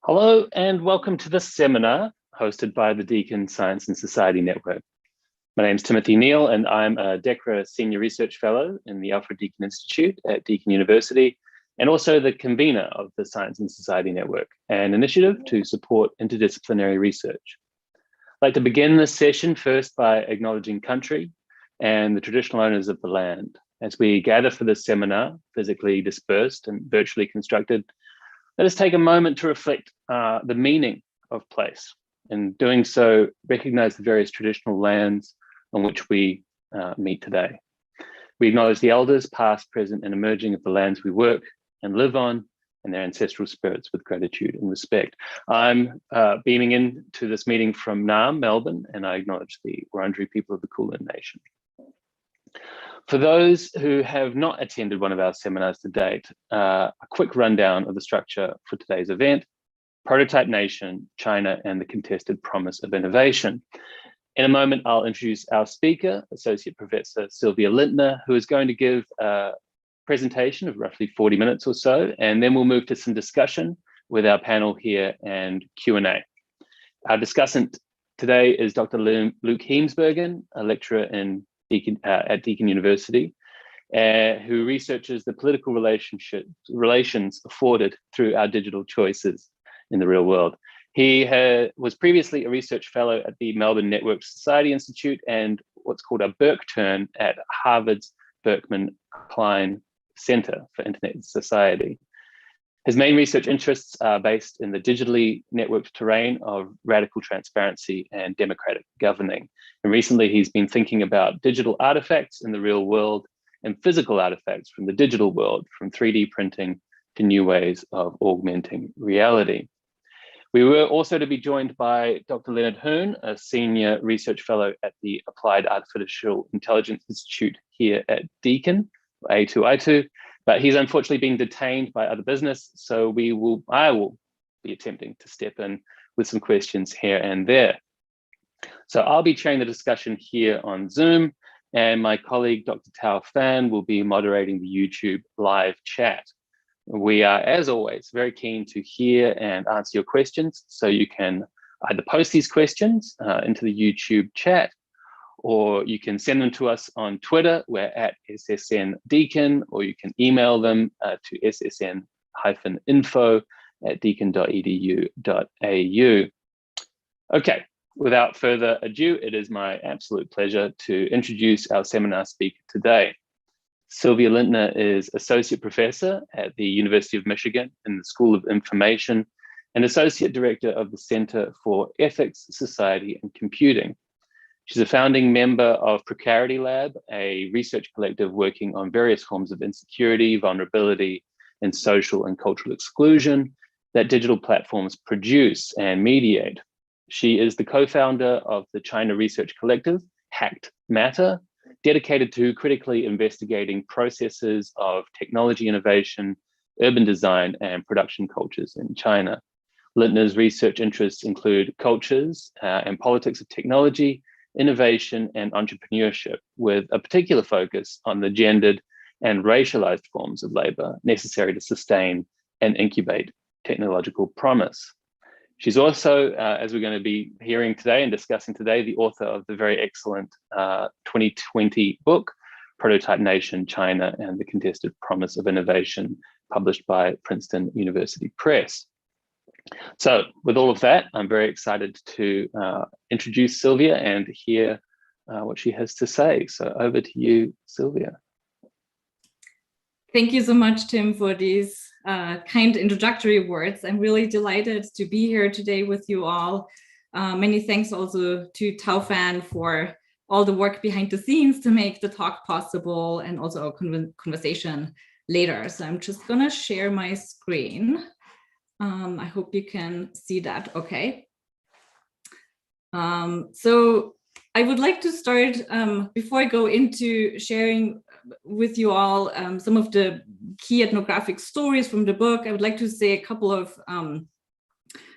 Hello and welcome to this seminar hosted by the Deakin Science and Society Network. My name is Timothy Neal and I'm a DECRA Senior Research Fellow in the Alfred Deakin Institute at Deakin University and also the convener of the Science and Society Network, an initiative to support interdisciplinary research. I'd like to begin this session first by acknowledging country and the traditional owners of the land. As we gather for this seminar, physically dispersed and virtually constructed, let us take a moment to reflect the meaning of place. In doing so, recognize the various traditional lands on which we meet today. We acknowledge the elders, past, present, and emerging of the lands we work and live on, and their ancestral spirits with gratitude and respect. I'm beaming into this meeting from Naarm, Melbourne, and I acknowledge the Wurundjeri people of the Kulin Nation. For those who have not attended one of our seminars to date, a quick rundown of the structure for today's event: Prototype Nation, China, and the Contested Promise of Innovation. In a moment, I'll introduce our speaker, Associate Professor Silvia Lindtner, who is going to give a presentation of roughly 40 minutes or so, and then we'll move to some discussion with our panel here and Q&A. Our discussant today is Dr. Luke Heemsbergen, a lecturer at Deakin University, who researches the political relations afforded through our digital choices in the real world. He was previously a research fellow at the Melbourne Network Society Institute and what's called a Burke Turn at Harvard's Berkman Klein Center for Internet and Society. His main research interests are based in the digitally networked terrain of radical transparency and democratic governing. And recently he's been thinking about digital artifacts in the real world and physical artifacts from the digital world, from 3D printing to new ways of augmenting reality. We were also to be joined by Dr. Leonard Hoon, a senior research fellow at the Applied Artificial Intelligence Institute here at Deakin, A2I2. But he's unfortunately been detained by other business, so I will be attempting to step in with some questions here and there. So I'll be chairing the discussion here on Zoom, and my colleague, Dr. Tao Fan, will be moderating the YouTube live chat. We are, as always, very keen to hear and answer your questions, so you can either post these questions into the YouTube chat, or you can send them to us on Twitter. We're at SSN Deakin, or you can email them to ssn-info@deakin.edu.au. Okay, without further ado, it is my absolute pleasure to introduce our seminar speaker today. Silvia Lindtner is Associate Professor at the University of Michigan in the School of Information and Associate Director of the Center for Ethics, Society, and Computing. She's a founding member of Precarity Lab, a research collective working on various forms of insecurity, vulnerability, and social and cultural exclusion that digital platforms produce and mediate. She is the co-founder of the China research collective, Hacked Matter, dedicated to critically investigating processes of technology innovation, urban design, and production cultures in China. Lindtner's research interests include cultures and politics of technology, innovation, and entrepreneurship, with a particular focus on the gendered and racialized forms of labor necessary to sustain and incubate technological promise. She's also, as we're going to be hearing today and discussing today, the author of the very excellent 2020 book, Prototype Nation, China, and the Contested Promise of Innovation, published by Princeton University Press. So with all of that, I'm very excited to introduce Silvia and hear what she has to say. So over to you, Silvia. Thank you so much, Tim, for these kind introductory words. I'm really delighted to be here today with you all. Many thanks also to Tao Fan for all the work behind the scenes to make the talk possible, and also our conversation later. So I'm just gonna share my screen. I hope you can see that okay. So I would like to start, before I go into sharing with you all some of the key ethnographic stories from the book, I would like to say a couple of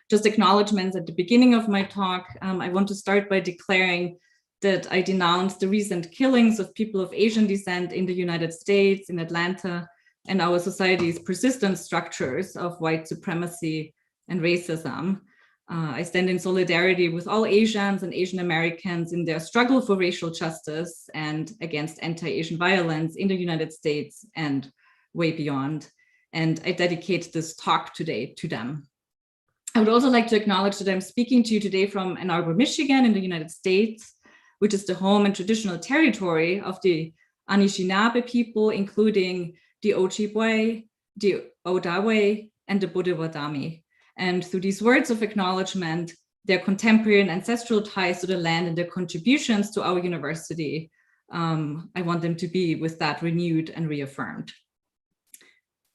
just acknowledgements at the beginning of my talk. I want to start by declaring that I denounce the recent killings of people of Asian descent in the United States, in Atlanta, and our society's persistent structures of white supremacy and racism. I stand in solidarity with all Asians and Asian Americans in their struggle for racial justice and against anti-Asian violence in the United States and way beyond. And I dedicate this talk today to them. I would also like to acknowledge that I'm speaking to you today from Ann Arbor, Michigan in the United States, which is the home and traditional territory of the Anishinaabe people, including the Ojibwe, the Odawa, and the Bodewardami. And through these words of acknowledgement, their contemporary and ancestral ties to the land and their contributions to our university, I want them to be with that renewed and reaffirmed.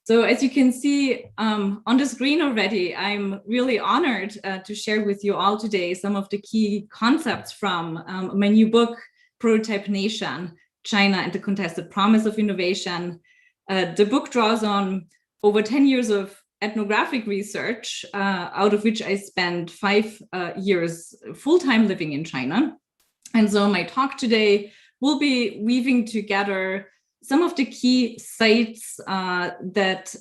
So as you can see on the screen already, I'm really honored to share with you all today some of the key concepts from my new book, Prototype Nation, China and the Contested Promise of Innovation. The book draws on over 10 years of ethnographic research, out of which I spent 5 years full-time living in China. And so my talk today will be weaving together some of the key sites that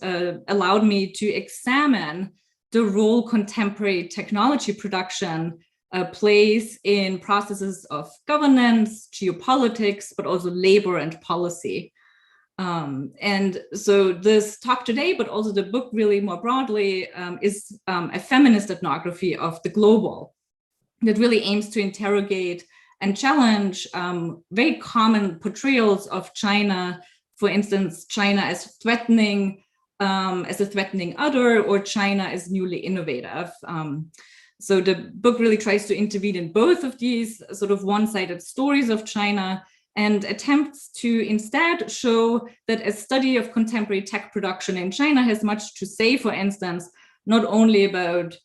allowed me to examine the role contemporary technology production plays in processes of governance, geopolitics, but also labor and policy. And so this talk today, but also the book really more broadly, is a feminist ethnography of the global that really aims to interrogate and challenge very common portrayals of China, for instance, China as threatening, as a threatening other, or China as newly innovative. So the book really tries to intervene in both of these sort of one-sided stories of China and attempts to instead show that a study of contemporary tech production in China has much to say, for instance, not only about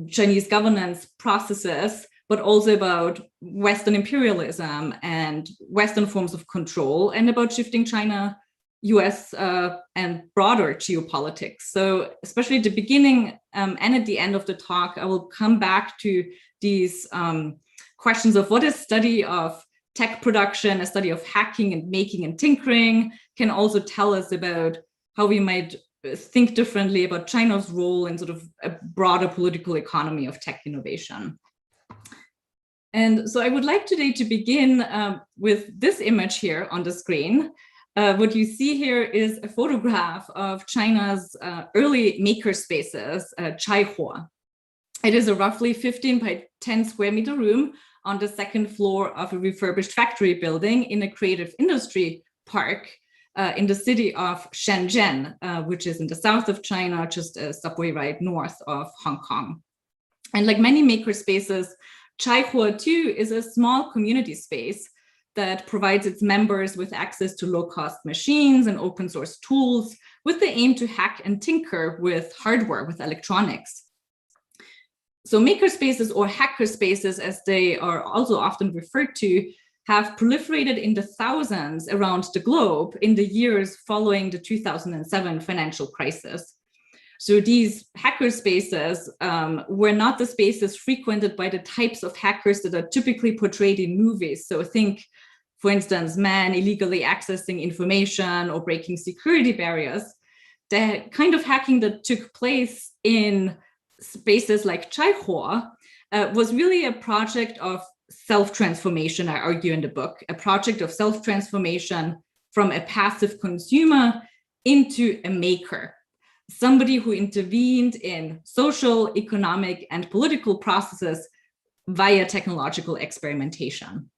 Chinese governance processes, but also about Western imperialism and Western forms of control, and about shifting China, US, and broader geopolitics. So especially at the beginning and at the end of the talk, I will come back to these questions of what a study of tech production, a study of hacking and making and tinkering can also tell us about how we might think differently about China's role in sort of a broader political economy of tech innovation. And so I would like today to begin with this image here on the screen. What you see here is a photograph of China's early makerspaces, Chaihuo. It is a roughly 15 by 10 square meter room on the second floor of a refurbished factory building in a creative industry park in the city of Shenzhen, which is in the south of China, just a subway ride north of Hong Kong. And like many makerspaces, Chaihuo too is a small community space that provides its members with access to low-cost machines and open source tools with the aim to hack and tinker with hardware, with electronics. So makerspaces, or hackerspaces as they are also often referred to, have proliferated in the thousands around the globe in the years following the 2007 financial crisis. So these hackerspaces were not the spaces frequented by the types of hackers that are typically portrayed in movies. So think, for instance, men illegally accessing information or breaking security barriers. The kind of hacking that took place in spaces like Chaihuo was really a project of self-transformation, I argue in the book, a project of self-transformation from a passive consumer into a maker, somebody who intervened in social, economic, and political processes via technological experimentation.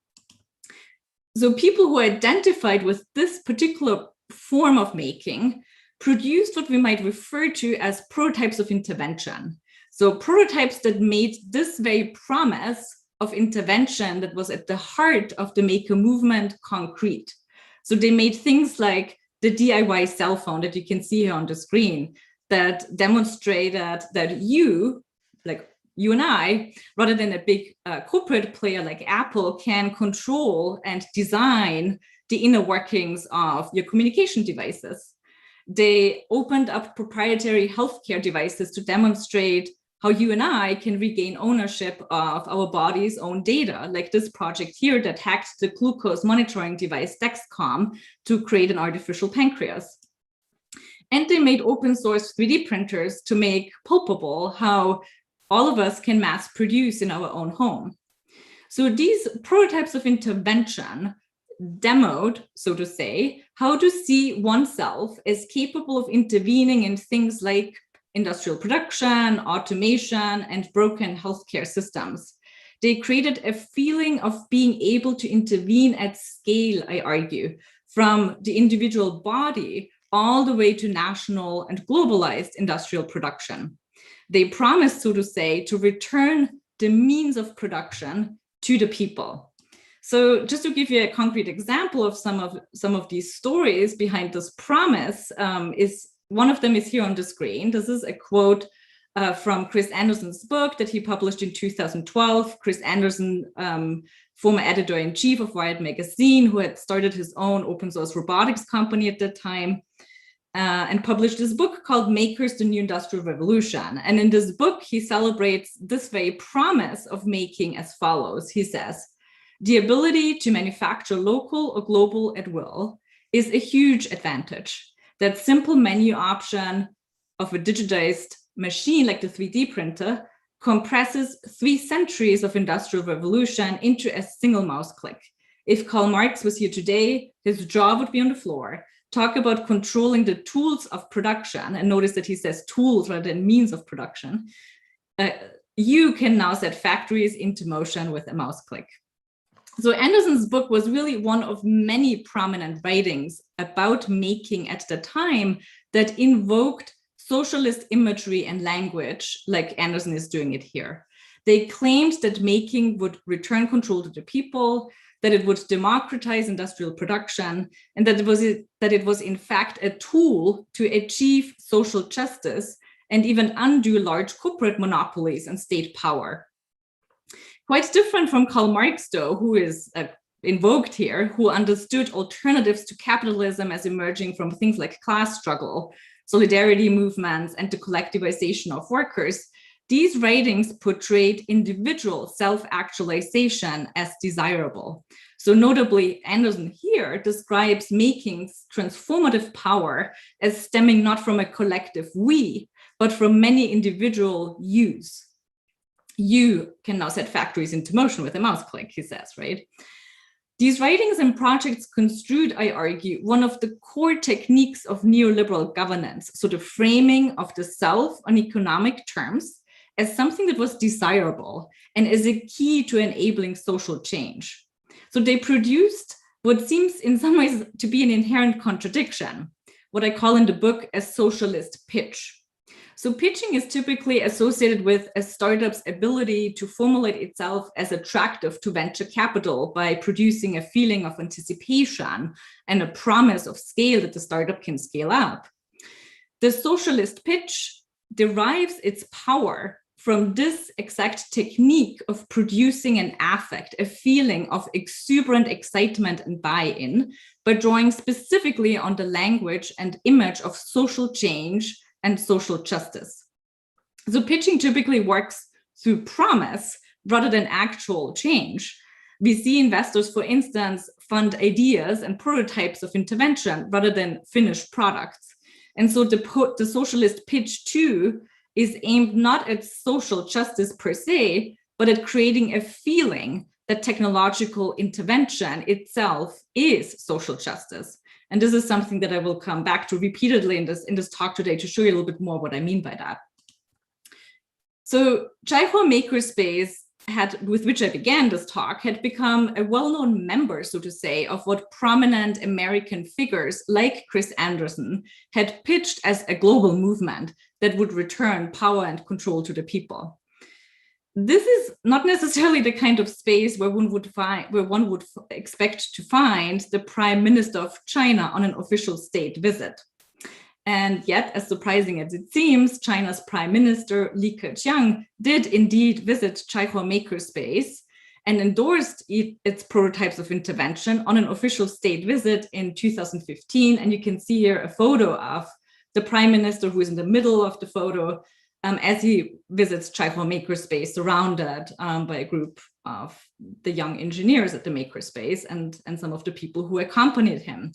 So people who identified with this particular form of making produced what we might refer to as prototypes of intervention. So prototypes that made this very promise of intervention that was at the heart of the maker movement concrete. So they made things like the DIY cell phone that you can see here on the screen that demonstrated that you, like you and I, rather than a big corporate player like Apple, can control and design the inner workings of your communication devices. They opened up proprietary healthcare devices to demonstrate how you and I can regain ownership of our body's own data, like this project here that hacked the glucose monitoring device Dexcom to create an artificial pancreas. And they made open source 3D printers to make palpable how all of us can mass produce in our own home. So these prototypes of intervention demoed, so to say, how to see oneself as capable of intervening in things like industrial production, automation, and broken healthcare systems. They created a feeling of being able to intervene at scale, I argue, from the individual body all the way to national and globalized industrial production. They promised, so to say, to return the means of production to the people. So just to give you a concrete example of some of these stories behind this promise, is one of them is here on the screen. This is a quote from Chris Anderson's book that he published in 2012. Chris Anderson, former editor-in-chief of Wired magazine, who had started his own open source robotics company at that time, and published this book called Makers, the New Industrial Revolution. And in this book, he celebrates this very promise of making as follows. He says, the ability to manufacture local or global at will is a huge advantage. That simple menu option of a digitized machine like the 3D printer compresses 3 centuries of industrial revolution into a single mouse click. If Karl Marx was here today, his jaw would be on the floor. Talk about controlling the tools of production, and notice that he says tools rather than means of production. You can now set factories into motion with a mouse click. So Anderson's book was really one of many prominent writings about making at the time that invoked socialist imagery and language, like Anderson is doing it here. They claimed that making would return control to the people, that it would democratize industrial production, and that it was in fact a tool to achieve social justice and even undo large corporate monopolies and state power. Quite different from Karl Marx, though, who is invoked here, who understood alternatives to capitalism as emerging from things like class struggle, solidarity movements, and the collectivization of workers. These writings portrayed individual self-actualization as desirable. So notably, Anderson here describes making's transformative power as stemming not from a collective we, but from many individual yous. You can now set factories into motion with a mouse click, he says, right? These writings and projects construed, I argue, one of the core techniques of neoliberal governance, so the framing of the self on economic terms as something that was desirable and as a key to enabling social change. So they produced what seems in some ways to be an inherent contradiction, what I call in the book a socialist pitch. So pitching is typically associated with a startup's ability to formulate itself as attractive to venture capital by producing a feeling of anticipation and a promise of scale that the startup can scale up. The socialist pitch derives its power from this exact technique of producing an affect, a feeling of exuberant excitement and buy-in, by drawing specifically on the language and image of social change and social justice. So pitching typically works through promise rather than actual change. We see investors, for instance, fund ideas and prototypes of intervention rather than finished products. And so the socialist pitch too is aimed not at social justice per se, but at creating a feeling that technological intervention itself is social justice. And this is something that I will come back to repeatedly in this talk today to show you a little bit more what I mean by that. So Chaihuo Makerspace with which I began this talk, had become a well-known member, so to say, of what prominent American figures like Chris Anderson had pitched as a global movement that would return power and control to the people. This is not necessarily the kind of space where one would expect to find the Prime Minister of China on an official state visit. And yet, as surprising as it seems, China's Prime Minister Li Keqiang did indeed visit Chaihuo Makerspace and endorsed its prototypes of intervention on an official state visit in 2015. And you can see here a photo of the Prime Minister, who is in the middle of the photo, as he visits Chaihuo Makerspace, surrounded by a group of the young engineers at the Makerspace and some of the people who accompanied him.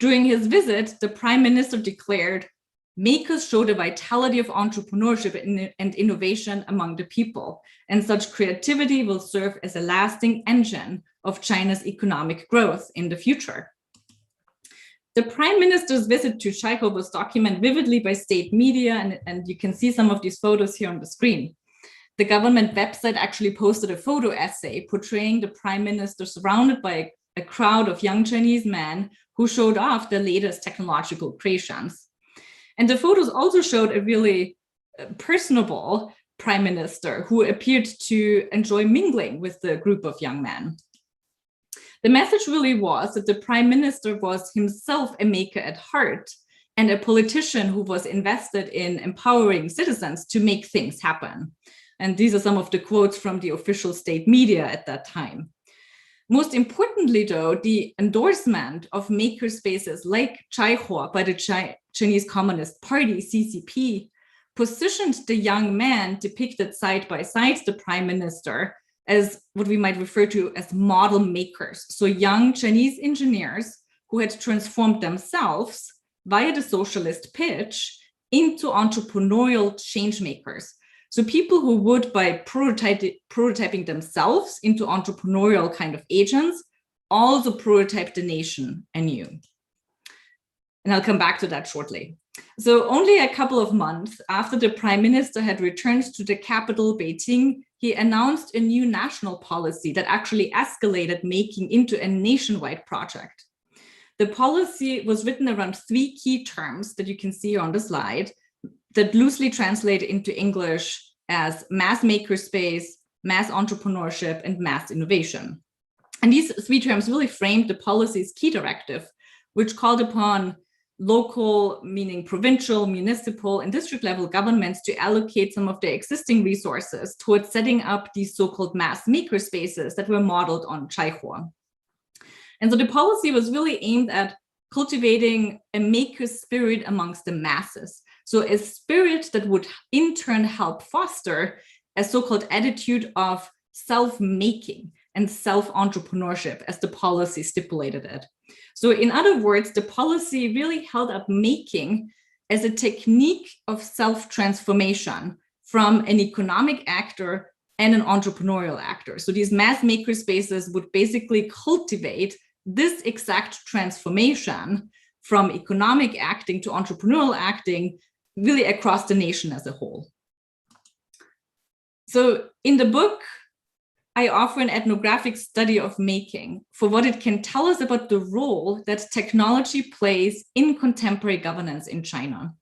During his visit, the prime minister declared, "Makers show the vitality of entrepreneurship and innovation among the people, and such creativity will serve as a lasting engine of China's economic growth in the future." The prime minister's visit to Chaikou was documented vividly by state media, and you can see some of these photos here on the screen. The government website actually posted a photo essay portraying the prime minister surrounded by a crowd of young Chinese men who showed off the latest technological creations. And the photos also showed a really personable prime minister who appeared to enjoy mingling with the group of young men. The message really was that the prime minister was himself a maker at heart and a politician who was invested in empowering citizens to make things happen. And these are some of the quotes from the official state media at that time. Most importantly, though, the endorsement of makerspaces like Chaikou by the Chinese Communist Party, CCP, positioned the young men depicted side by side the prime minister as what we might refer to as model makers. So young Chinese engineers who had transformed themselves via the socialist pitch into entrepreneurial change makers. So people who would, by prototyping themselves into entrepreneurial kind of agents, also prototype the nation anew. And I'll come back to that shortly. So only a couple of months after the prime minister had returned to the capital, Beijing, he announced a new national policy that actually escalated making into a nationwide project. The policy was written around 3 key terms that you can see on the slide that loosely translate into English as mass makerspace, mass entrepreneurship, and mass innovation. And these 3 terms really framed the policy's key directive, which called upon local, meaning provincial, municipal, and district level governments to allocate some of their existing resources towards setting up these so-called mass makerspaces that were modeled on Chaikou. And so the policy was really aimed at cultivating a maker spirit amongst the masses. So a spirit that would in turn help foster a so-called attitude of self-making and self-entrepreneurship as the policy stipulated it. So in other words, the policy really held up making as a technique of self-transformation from an economic actor and an entrepreneurial actor. So these mass makerspaces would basically cultivate this exact transformation from economic acting to entrepreneurial acting really across the nation as a whole. So in the book, I offer an ethnographic study of making for what it can tell us about the role that technology plays in contemporary governance in China.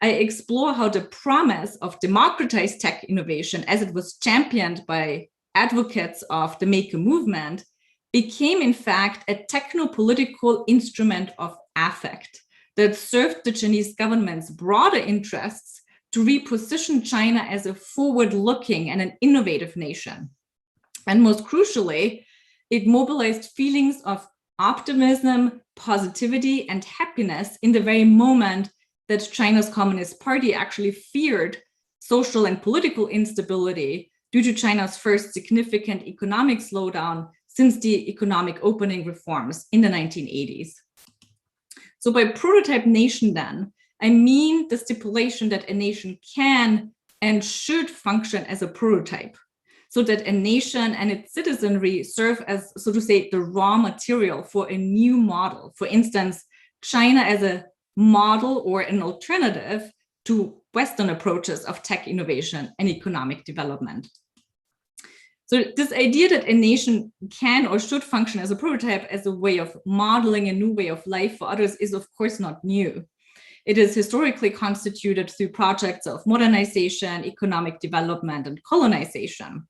I explore how the promise of democratized tech innovation, as it was championed by advocates of the maker movement, became in fact a technopolitical instrument of affect that served the Chinese government's broader interests to reposition China as a forward-looking and an innovative nation. And most crucially, it mobilized feelings of optimism, positivity, and happiness in the very moment that China's Communist Party actually feared social and political instability due to China's first significant economic slowdown since the economic opening reforms in the 1980s. So by prototype nation then, I mean the stipulation that a nation can and should function as a prototype, so that a nation and its citizenry serve as, so to say, the raw material for a new model. For instance, China as a model or an alternative to Western approaches of tech innovation and economic development. So this idea that a nation can or should function as a prototype as a way of modeling a new way of life for others is of course not new. It is historically constituted through projects of modernization, economic development, and colonization.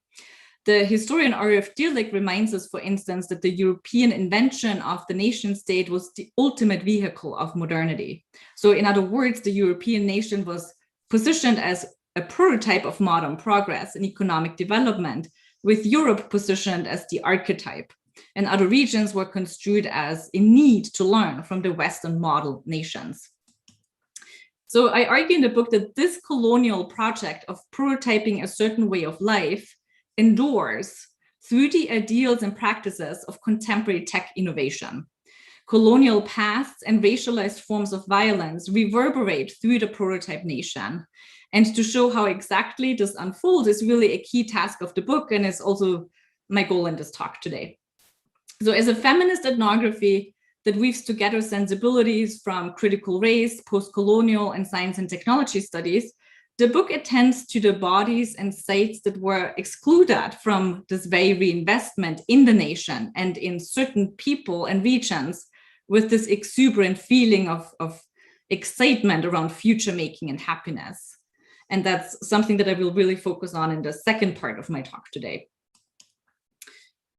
The historian R.F. Dierlich reminds us, for instance, that the European invention of the nation state was the ultimate vehicle of modernity. So in other words, the European nation was positioned as a prototype of modern progress and economic development, with Europe positioned as the archetype, and other regions were construed as in need to learn from the Western model nations. So I argue in the book that this colonial project of prototyping a certain way of life endures through the ideals and practices of contemporary tech innovation. colonial pasts and racialized forms of violence reverberate through the prototype nation. And to show how exactly this unfolds is really a key task of the book, and is also my goal in this talk today. So as a feminist ethnography that weaves together sensibilities from critical race, post-colonial, and science and technology studies, the book attends to the bodies and sites that were excluded from this very reinvestment in the nation and in certain people and regions with this exuberant feeling of excitement around future making and happiness. And that's something that I will really focus on in the second part of my talk today.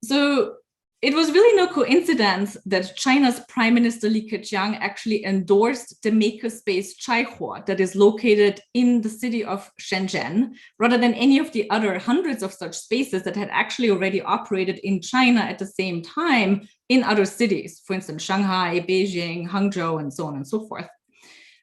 So it was really no coincidence that China's Prime Minister Li Keqiang actually endorsed the makerspace Chaihuo that is located in the city of Shenzhen, rather than any of the other hundreds of such spaces that had actually already operated in China at the same time in other cities, for instance, Shanghai, Beijing, Hangzhou, and so on and so forth.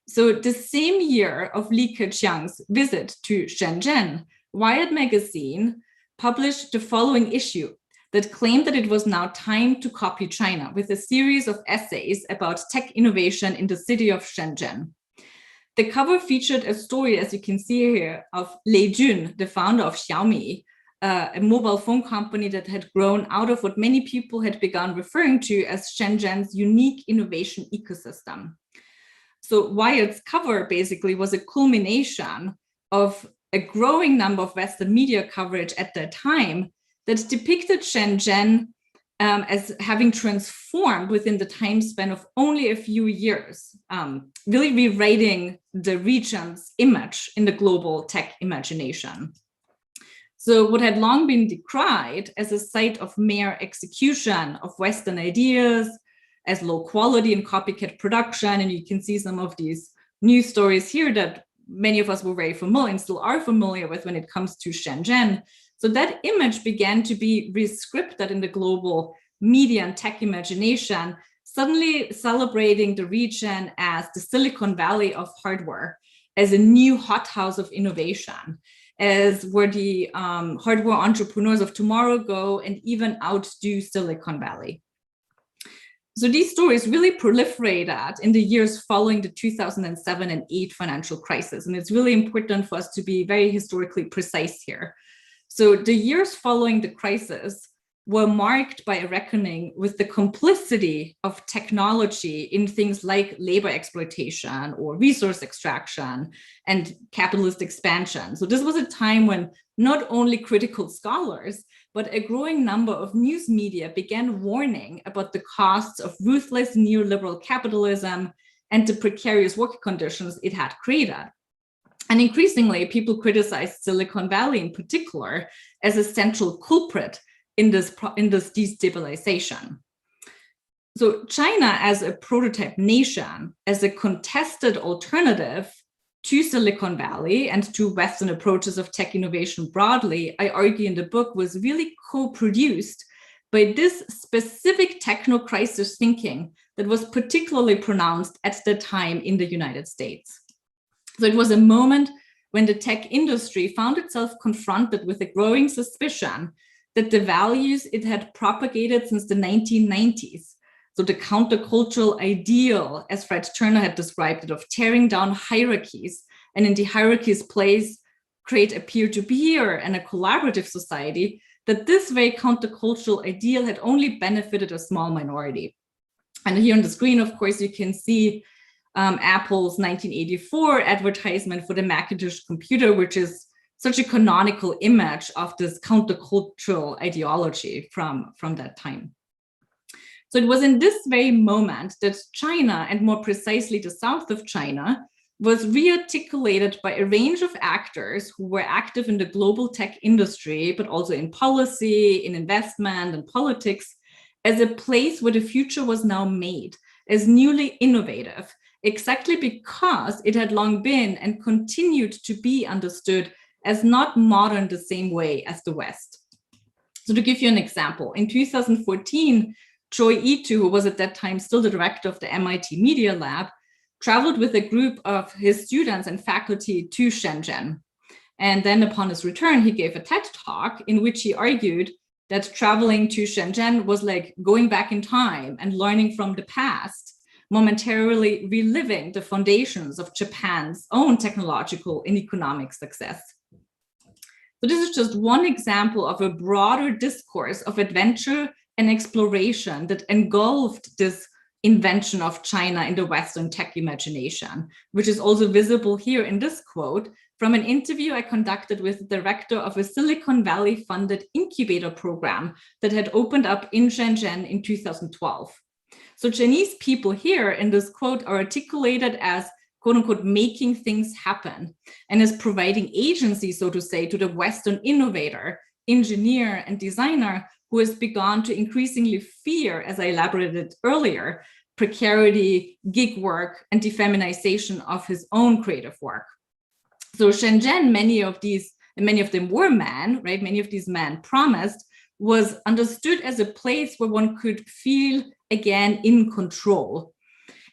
So the same year of Li Keqiang's visit to Shenzhen, Wired magazine published the following issue that claimed that it was now time to copy China, with a series of essays about tech innovation in the city of Shenzhen. The cover featured a story, as you can see here, of Lei Jun, the founder of Xiaomi, a mobile phone company that had grown out of what many people had begun referring to as Shenzhen's unique innovation ecosystem. So Wired's cover basically was a culmination of a growing number of Western media coverage at that time that depicted Shenzhen as having transformed within the time span of only a few years, really rewriting the region's image in the global tech imagination. So what had long been decried as a site of mere execution of Western ideas, as low quality and copycat production, and you can see some of these news stories here that many of us were very familiar and still are familiar with when it comes to Shenzhen. So that image began to be rescripted in the global media and tech imagination, suddenly celebrating the region as the Silicon Valley of hardware, as a new hothouse of innovation, as where the hardware entrepreneurs of tomorrow go and even outdo Silicon Valley. So these stories really proliferated in the years following the 2007 and 8 financial crisis. And it's really important for us to be very historically precise here. So the years following the crisis were marked by a reckoning with the complicity of technology in things like labor exploitation or resource extraction and capitalist expansion. So this was a time when not only critical scholars, but a growing number of news media began warning about the costs of ruthless neoliberal capitalism and the precarious work conditions it had created. And increasingly, people criticized Silicon Valley in particular as a central culprit in this destabilization. So China as a prototype nation, as a contested alternative to Silicon Valley and to Western approaches of tech innovation broadly, I argue in the book, was really co-produced by this specific techno-crisis thinking that was particularly pronounced at the time in the United States. So it was a moment when the tech industry found itself confronted with a growing suspicion that the values it had propagated since the 1990s, so the countercultural ideal, as Fred Turner had described it, of tearing down hierarchies and in the hierarchy's place create a peer-to-peer and a collaborative society, that this very countercultural ideal had only benefited a small minority. And here on the screen, of course, you can see Apple's 1984 advertisement for the Macintosh computer, which is such a canonical image of this countercultural ideology from that time. So it was in this very moment that China, and more precisely the south of China, was re-articulated by a range of actors who were active in the global tech industry, but also in policy, in investment and politics, as a place where the future was now made, as newly innovative, exactly because it had long been and continued to be understood as not modern the same way as the West. So to give you an example, in 2014, Choi Itu, who was at that time still the director of the MIT Media Lab, traveled with a group of his students and faculty to Shenzhen. And then upon his return, he gave a TED talk in which he argued that traveling to Shenzhen was like going back in time and learning from the past, momentarily reliving the foundations of Japan's own technological and economic success. So this is just one example of a broader discourse of adventure and exploration that engulfed this invention of China in the Western tech imagination, which is also visible here in this quote from an interview I conducted with the director of a Silicon Valley funded incubator program that had opened up in Shenzhen in 2012. So Chinese people here in this quote are articulated as quote unquote, making things happen, and is providing agency, so to say, to the Western innovator, engineer, and designer who has begun to increasingly fear, as I elaborated earlier, precarity, gig work, and defeminization of his own creative work. So Shenzhen, many of them were men, right? Many of these men promised, was understood as a place where one could feel again in control.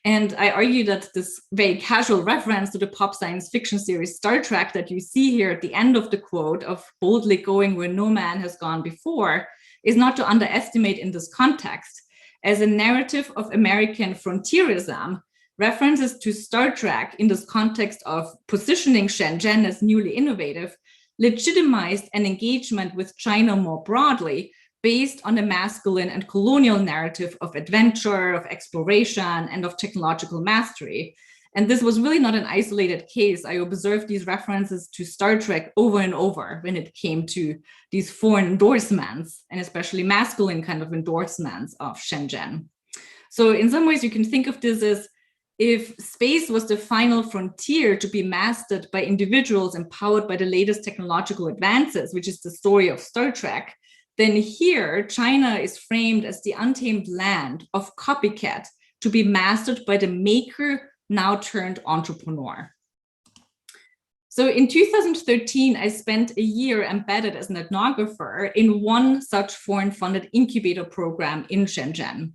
And I argue that this very casual reference to the pop science fiction series Star Trek that you see here at the end of the quote of boldly going where no man has gone before is not to underestimate in this context. As a narrative of American frontierism, references to Star Trek in this context of positioning Shenzhen as newly innovative legitimized an engagement with China more broadly, based on a masculine and colonial narrative of adventure, of exploration, and of technological mastery. And this was really not an isolated case. I observed these references to Star Trek over and over when it came to these foreign endorsements, and especially masculine kind of endorsements of Shenzhen. So in some ways, you can think of this as if space was the final frontier to be mastered by individuals empowered by the latest technological advances, which is the story of Star Trek, then here, China is framed as the untamed land of copycat to be mastered by the maker, now turned entrepreneur. So in 2013, I spent a year embedded as an ethnographer in one such foreign-funded incubator program in Shenzhen.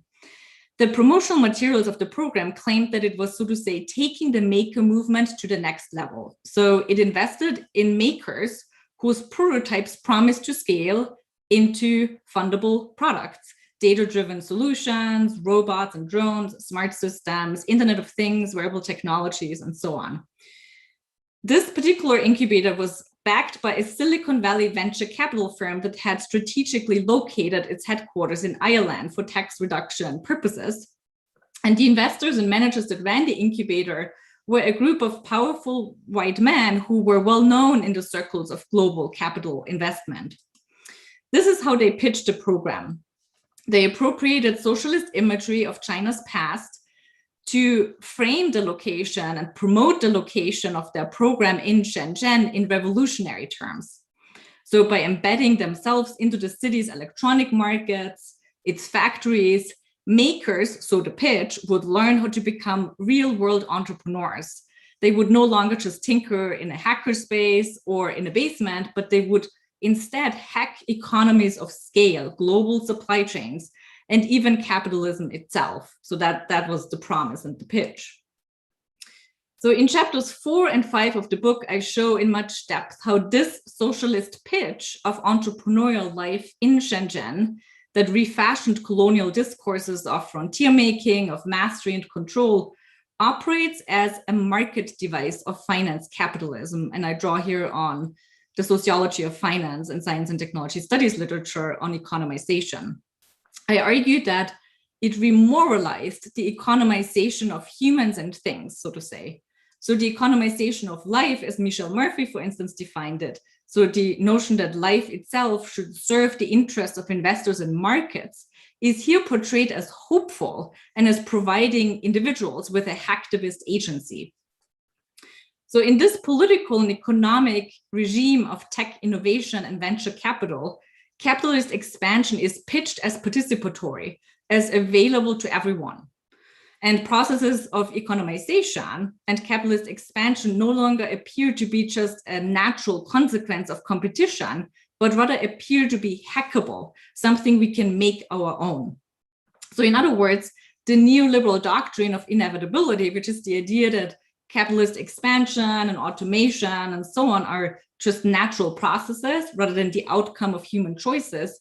The promotional materials of the program claimed that it was, so to say, taking the maker movement to the next level. So it invested in makers whose prototypes promised to scale into fundable products, data-driven solutions, robots and drones, smart systems, Internet of Things, wearable technologies, and so on. This particular incubator was backed by a Silicon Valley venture capital firm that had strategically located its headquarters in Ireland for tax reduction purposes. And the investors and managers that ran the incubator were a group of powerful white men who were well known in the circles of global capital investment. This is how they pitched the program. They appropriated socialist imagery of China's past to frame the location and promote the location of their program in Shenzhen in revolutionary terms. So by embedding themselves into the city's electronic markets, its factories, makers, so the pitch, would learn how to become real-world entrepreneurs. They would no longer just tinker in a hackerspace or in a basement, but they would instead hack economies of scale, global supply chains, and even capitalism itself. So that was the promise and the pitch. So in chapters 4 and 5 of the book, I show in much depth how this socialist pitch of entrepreneurial life in Shenzhen that refashioned colonial discourses of frontier making, of mastery and control, operates as a market device of finance capitalism. And I draw here on the sociology of finance and science and technology studies literature on economization. I argue that it remoralized the economization of humans and things, so to say. So the economization of life, as Michelle Murphy, for instance, defined it. So the notion that life itself should serve the interests of investors and markets is here portrayed as hopeful and as providing individuals with a hacktivist agency. So in this political and economic regime of tech innovation and venture capital, capitalist expansion is pitched as participatory, as available to everyone. And processes of economization and capitalist expansion no longer appear to be just a natural consequence of competition, but rather appear to be hackable, something we can make our own. So in other words, the neoliberal doctrine of inevitability, which is the idea that capitalist expansion and automation and so on are just natural processes rather than the outcome of human choices,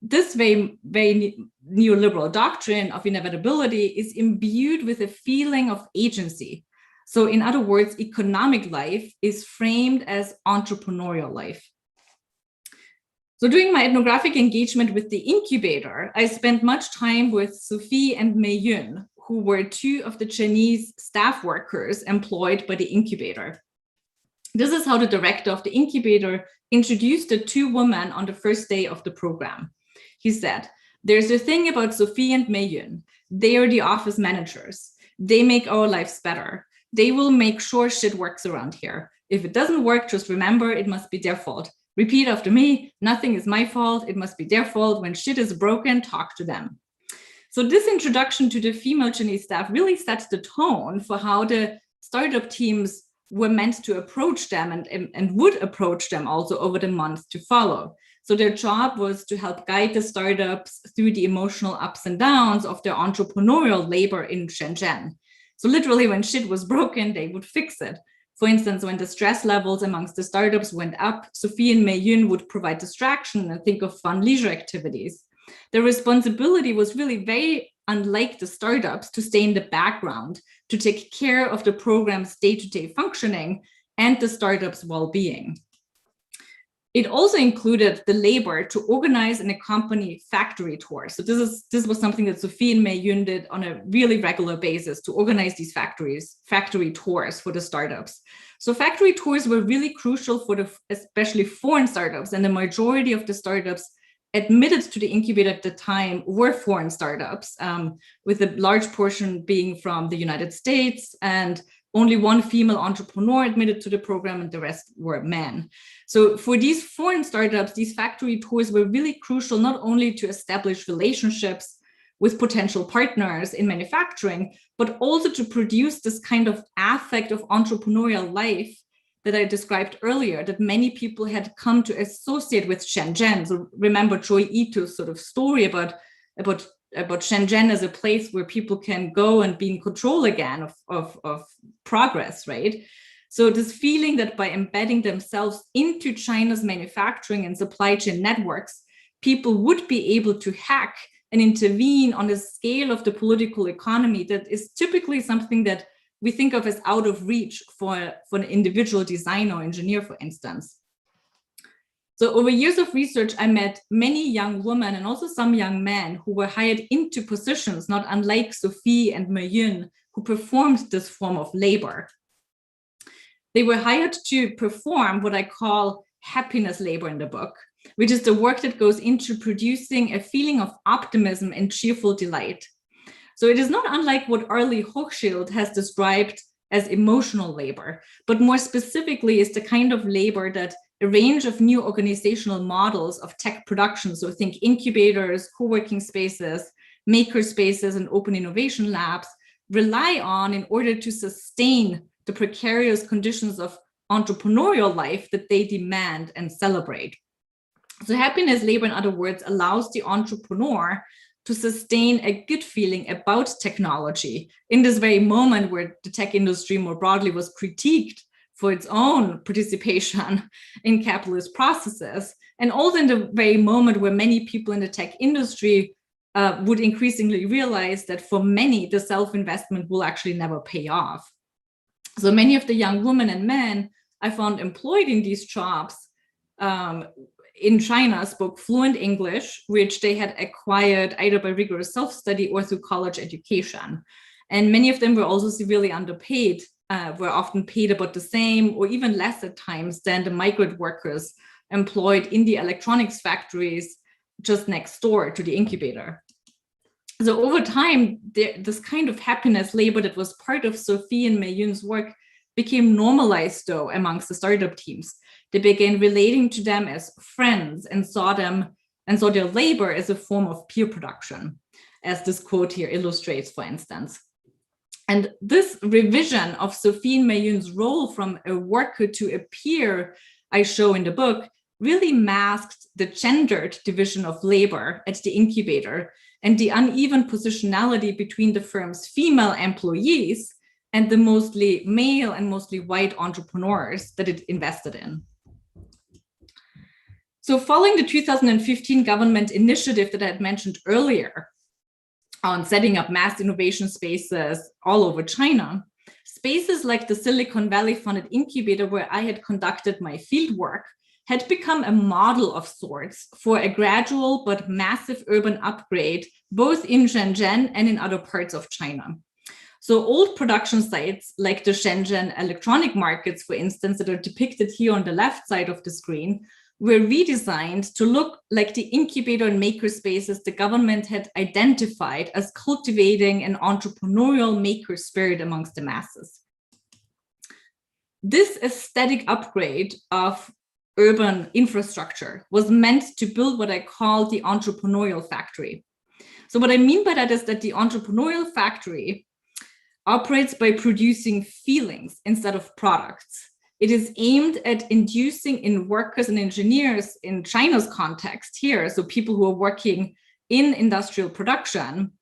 this very neoliberal doctrine of inevitability is imbued with a feeling of agency. So in other words, economic life is framed as entrepreneurial life. So during my ethnographic engagement with the incubator, I spent much time with Sophie and Mei Yun, who were two of the Chinese staff workers employed by the incubator. This is how the director of the incubator introduced the two women on the first day of the program. He said, "There's a thing about Sophie and Mei Yun. They are the office managers. They make our lives better. They will make sure shit works around here. If it doesn't work, just remember it must be their fault. Repeat after me, nothing is my fault, it must be their fault. When shit is broken, talk to them." So this introduction to the female Chinese staff really sets the tone for how the startup teams were meant to approach them and would approach them also over the months to follow. So their job was to help guide the startups through the emotional ups and downs of their entrepreneurial labor in Shenzhen. So literally when shit was broken, they would fix it. For instance, when the stress levels amongst the startups went up, Sophie and Mei Yun would provide distraction and think of fun leisure activities. The responsibility was really very unlike the startups to stay in the background, to take care of the program's day-to-day functioning and the startup's well-being. It also included the labor to organize and accompany factory tours. So this was something that Sophie and Mei Yun did on a really regular basis, to organize these factory tours for the startups. So factory tours were really crucial for especially foreign startups, and the majority of the startups admitted to the incubator at the time were foreign startups, with a large portion being from the United States, and only one female entrepreneur admitted to the program and the rest were men. So for these foreign startups, these factory tours were really crucial, not only to establish relationships with potential partners in manufacturing, but also to produce this kind of affect of entrepreneurial life that I described earlier, that many people had come to associate with Shenzhen. So remember Joy Ito's sort of story about Shenzhen as a place where people can go and be in control again of progress, right? So this feeling that by embedding themselves into China's manufacturing and supply chain networks, people would be able to hack and intervene on a scale of the political economy that is typically something that we think of as out of reach for an individual designer or engineer, for instance. So over years of research, I met many young women and also some young men who were hired into positions, not unlike Sophie and Mei Yun, who performed this form of labor. They were hired to perform what I call happiness labor in the book, which is the work that goes into producing a feeling of optimism and cheerful delight. So it is not unlike what Arlie Hochschild has described as emotional labor, but more specifically is the kind of labor that a range of new organizational models of tech production, so think incubators, co-working spaces, makerspaces, and open innovation labs, rely on in order to sustain the precarious conditions of entrepreneurial life that they demand and celebrate. So happiness labor, in other words, allows the entrepreneur to sustain a good feeling about technology in this very moment where the tech industry more broadly was critiqued for its own participation in capitalist processes, and also in the very moment where many people in the tech industry would increasingly realize that for many, the self-investment will actually never pay off. So many of the young women and men I found employed in these jobs in China spoke fluent English, which they had acquired either by rigorous self-study or through college education. And many of them were also severely underpaid, were often paid about the same or even less at times than the migrant workers employed in the electronics factories just next door to the incubator. So over time, this kind of happiness labor that was part of Sophie and Mei Yun's work became normalized, though, amongst the startup teams. They began relating to them as friends and saw their labor as a form of peer production, as this quote here illustrates, for instance. And this revision of Sophie and Mei Yun's role from a worker to a peer I show in the book really masked the gendered division of labor at the incubator and the uneven positionality between the firm's female employees and the mostly male and mostly white entrepreneurs that it invested in. So following the 2015 government initiative that I had mentioned earlier on setting up mass innovation spaces all over China, spaces like the Silicon Valley funded incubator where I had conducted my fieldwork had become a model of sorts for a gradual but massive urban upgrade, both in Shenzhen and in other parts of China. So old production sites like the Shenzhen electronic markets, for instance, that are depicted here on the left side of the screen, were redesigned to look like the incubator and makerspaces the government had identified as cultivating an entrepreneurial maker spirit amongst the masses. This aesthetic upgrade of urban infrastructure was meant to build what I call the Entrepreneurial Factory. So what I mean by that is that the Entrepreneurial Factory operates by producing feelings instead of products. It is aimed at inducing in workers and engineers in China's context here, so people who are working in industrial production,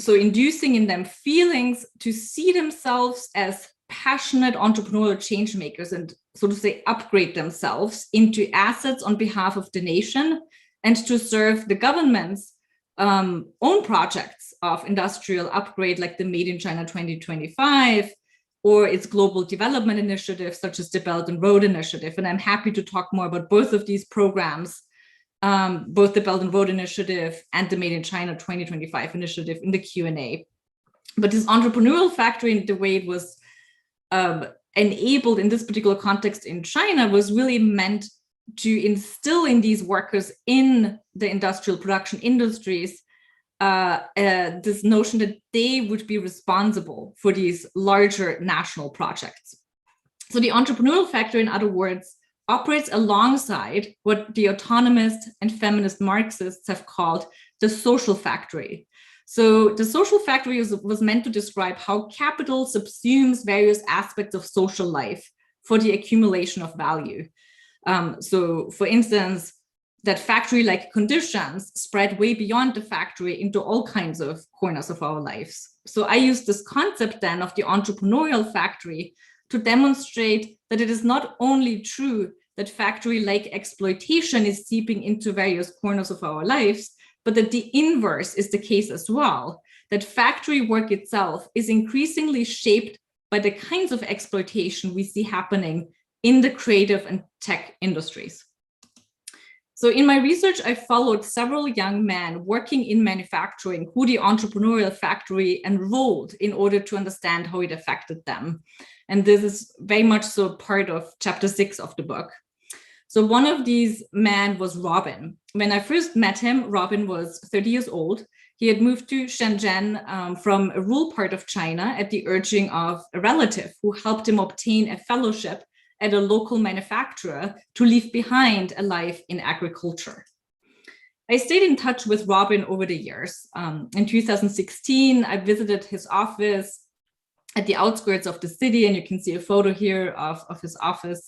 inducing in them feelings to see themselves as passionate entrepreneurial change makers and, so to say, upgrade themselves into assets on behalf of the nation and to serve the government's own projects of industrial upgrade, like the Made in China 2025, or its global development initiatives, such as the Belt and Road Initiative. And I'm happy to talk more about both of these programs, both the Belt and Road Initiative and the Made in China 2025 initiative in the Q&A. But this entrepreneurial factory, and the way it was enabled in this particular context in China, was really meant to instill in these workers in the industrial production industries this notion that they would be responsible for these larger national projects. So the Entrepreneurial Factory, in other words, operates alongside what the autonomist and feminist Marxists have called the social factory. So the social factory was meant to describe how capital subsumes various aspects of social life for the accumulation of value. So for instance, that factory-like conditions spread way beyond the factory into all kinds of corners of our lives. So I use this concept then of the entrepreneurial factory to demonstrate that it is not only true that factory-like exploitation is seeping into various corners of our lives, but that the inverse is the case as well, that factory work itself is increasingly shaped by the kinds of exploitation we see happening in the creative and tech industries. So in my research, I followed several young men working in manufacturing who the Entrepreneurial Factory enrolled in order to understand how it affected them. And this is very much so part of chapter 6 of the book. So one of these men was Robin. When I first met him, Robin was 30 years old. He had moved to Shenzhen from a rural part of China at the urging of a relative who helped him obtain a fellowship at a local manufacturer to leave behind a life in agriculture. I stayed in touch with Robin over the years. In 2016, I visited his office at the outskirts of the city, and you can see a photo here of his office.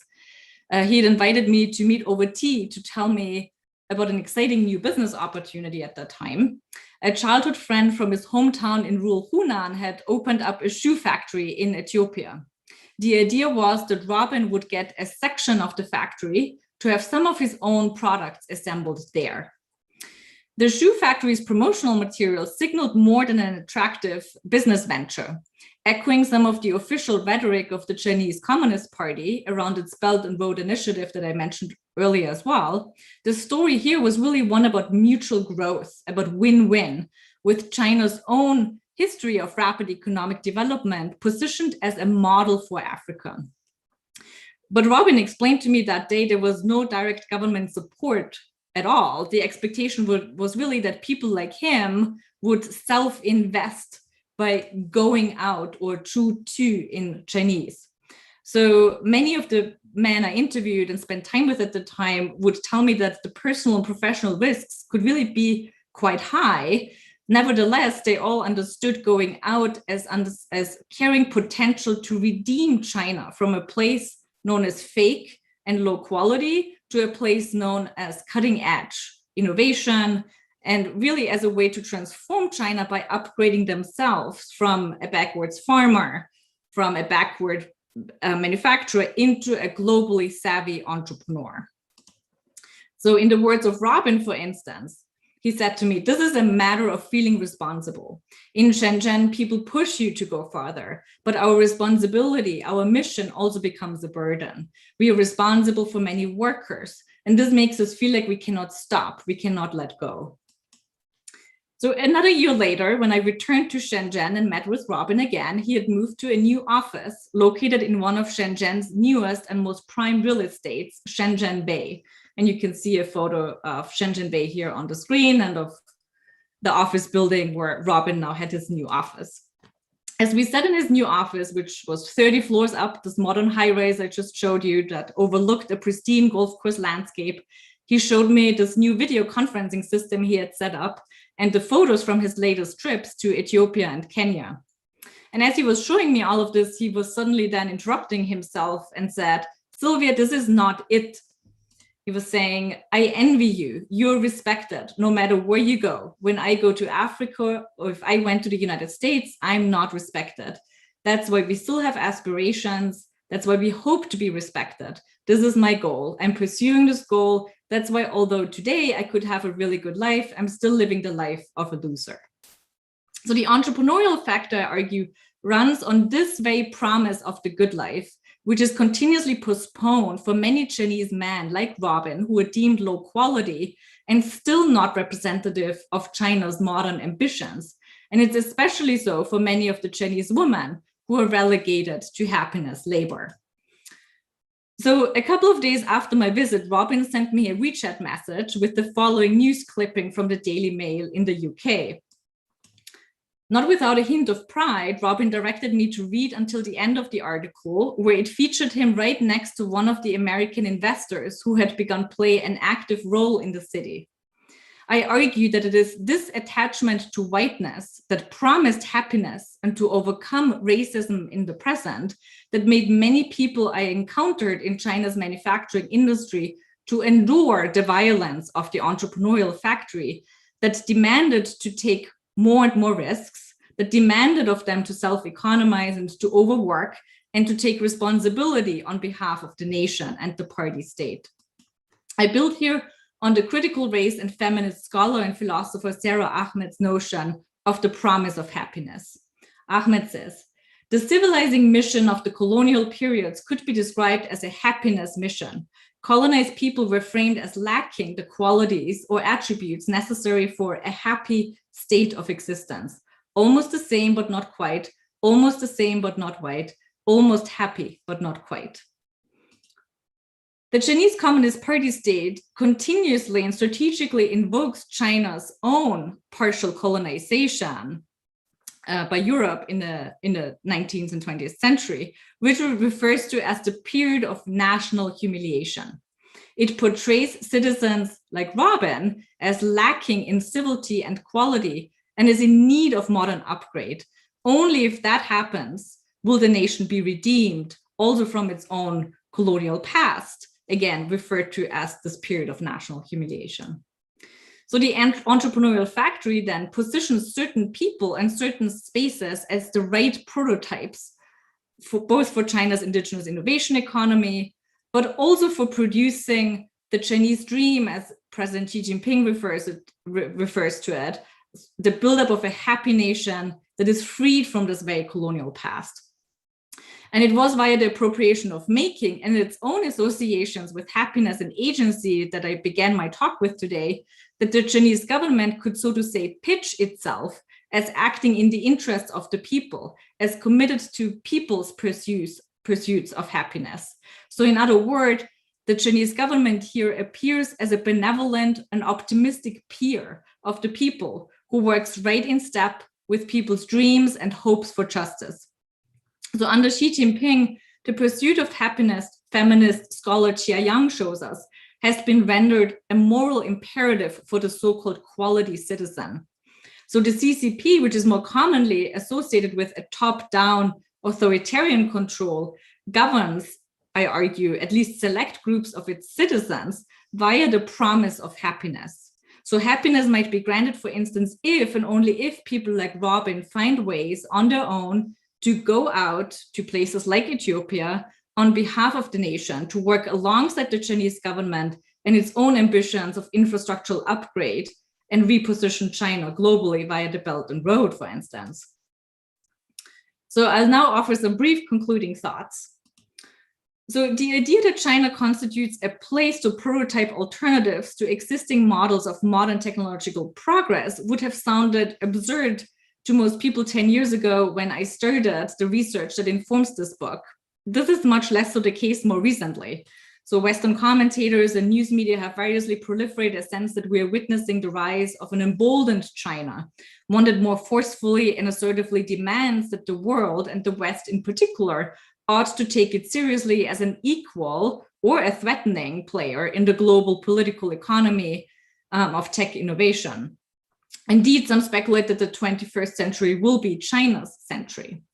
He had invited me to meet over tea to tell me about an exciting new business opportunity at that time. A childhood friend from his hometown in rural Hunan had opened up a shoe factory in Ethiopia. The idea was that Robin would get a section of the factory to have some of his own products assembled there. The shoe factory's promotional material signaled more than an attractive business venture, echoing some of the official rhetoric of the Chinese Communist Party around its Belt and Road Initiative that I mentioned earlier as well. The story here was really one about mutual growth, about win-win, with China's own history of rapid economic development positioned as a model for Africa. But Robin explained to me that day there was no direct government support at all. The expectation was really that people like him would self-invest by going out, or chu tu in Chinese. So many of the men I interviewed and spent time with at the time would tell me that the personal and professional risks could really be quite high. Nevertheless, they all understood going out as carrying potential to redeem China from a place known as fake and low quality to a place known as cutting edge innovation, and really as a way to transform China by upgrading themselves from a backwards farmer, from a backward manufacturer into a globally savvy entrepreneur. So in the words of Robin, for instance, he said to me, "This is a matter of feeling responsible. In Shenzhen, people push you to go farther, but our responsibility, our mission also becomes a burden. We are responsible for many workers, and this makes us feel like we cannot stop, we cannot let go." So another year later, when I returned to Shenzhen and met with Robin again, he had moved to a new office located in one of Shenzhen's newest and most prime real estates, Shenzhen Bay. And you can see a photo of Shenzhen Bay here on the screen and of the office building where Robin now had his new office. As we sat in his new office, which was 30 floors up, this modern high-rise I just showed you that overlooked a pristine golf course landscape, he showed me this new video conferencing system he had set up and the photos from his latest trips to Ethiopia and Kenya. And as he was showing me all of this, he was suddenly then interrupting himself and said, "Silvia, this is not it." He was saying, "I envy you. You're respected no matter where you go. When I go to Africa or if I went to the United States, I'm not respected. That's why we still have aspirations. That's why we hope to be respected. This is my goal. I'm pursuing this goal. That's why although today I could have a really good life, I'm still living the life of a loser." So the entrepreneurial factor, I argue, runs on this very promise of the good life, which is continuously postponed for many Chinese men like Robin, who are deemed low quality and still not representative of China's modern ambitions. And it's especially so for many of the Chinese women who are relegated to happiness labor. So a couple of days after my visit, Robin sent me a WeChat message with the following news clipping from the Daily Mail in the UK. Not without a hint of pride, Robin directed me to read until the end of the article, where it featured him right next to one of the American investors who had begun play an active role in the city. I argue that it is this attachment to whiteness that promised happiness and to overcome racism in the present that made many people I encountered in China's manufacturing industry to endure the violence of the entrepreneurial factory that demanded to take more and more risks, that demanded of them to self-economize and to overwork and to take responsibility on behalf of the nation and the party state. I build here on the critical race and feminist scholar and philosopher Sarah Ahmed's notion of the promise of happiness. Ahmed says, "The civilizing mission of the colonial periods could be described as a happiness mission. Colonized people were framed as lacking the qualities or attributes necessary for a happy state of existence. Almost the same, but not quite. Almost the same, but not white. Almost happy, but not quite." The Chinese Communist Party state continuously and strategically invokes China's own partial colonization by Europe in the 19th and 20th century, which it refers to as the period of national humiliation. It portrays citizens like Robin as lacking in civility and quality and is in need of modern upgrade. Only if that happens will the nation be redeemed also from its own colonial past, again referred to as this period of national humiliation. So the entrepreneurial factory then positions certain people and certain spaces as the right prototypes for both for China's indigenous innovation economy, but also for producing the Chinese dream, as President Xi Jinping refers to it, the buildup of a happy nation that is freed from this very colonial past. And it was via the appropriation of making and its own associations with happiness and agency that I began my talk with today, that the Chinese government could, so to say, pitch itself as acting in the interests of the people, as committed to people's pursuits of happiness. So in other words, the Chinese government here appears as a benevolent and optimistic peer of the people who works right in step with people's dreams and hopes for justice. So under Xi Jinping, the pursuit of happiness, feminist scholar Chia Yang shows us, has been rendered a moral imperative for the so-called quality citizen. So the CCP, which is more commonly associated with a top-down authoritarian control, governs, I argue, at least select groups of its citizens via the promise of happiness. So happiness might be granted, for instance, if and only if people like Robin find ways on their own to go out to places like Ethiopia on behalf of the nation to work alongside the Chinese government and its own ambitions of infrastructural upgrade and reposition China globally via the Belt and Road, for instance. So I'll now offer some brief concluding thoughts. So the idea that China constitutes a place to prototype alternatives to existing models of modern technological progress would have sounded absurd to most people 10 years ago when I started the research that informs this book. This is much less so the case more recently. So Western commentators and news media have variously proliferated a sense that we are witnessing the rise of an emboldened China, one that more forcefully and assertively demands that the world, and the West in particular, ought to take it seriously as an equal or a threatening player in the global political economy of tech innovation. Indeed, some speculate that the 21st century will be China's century.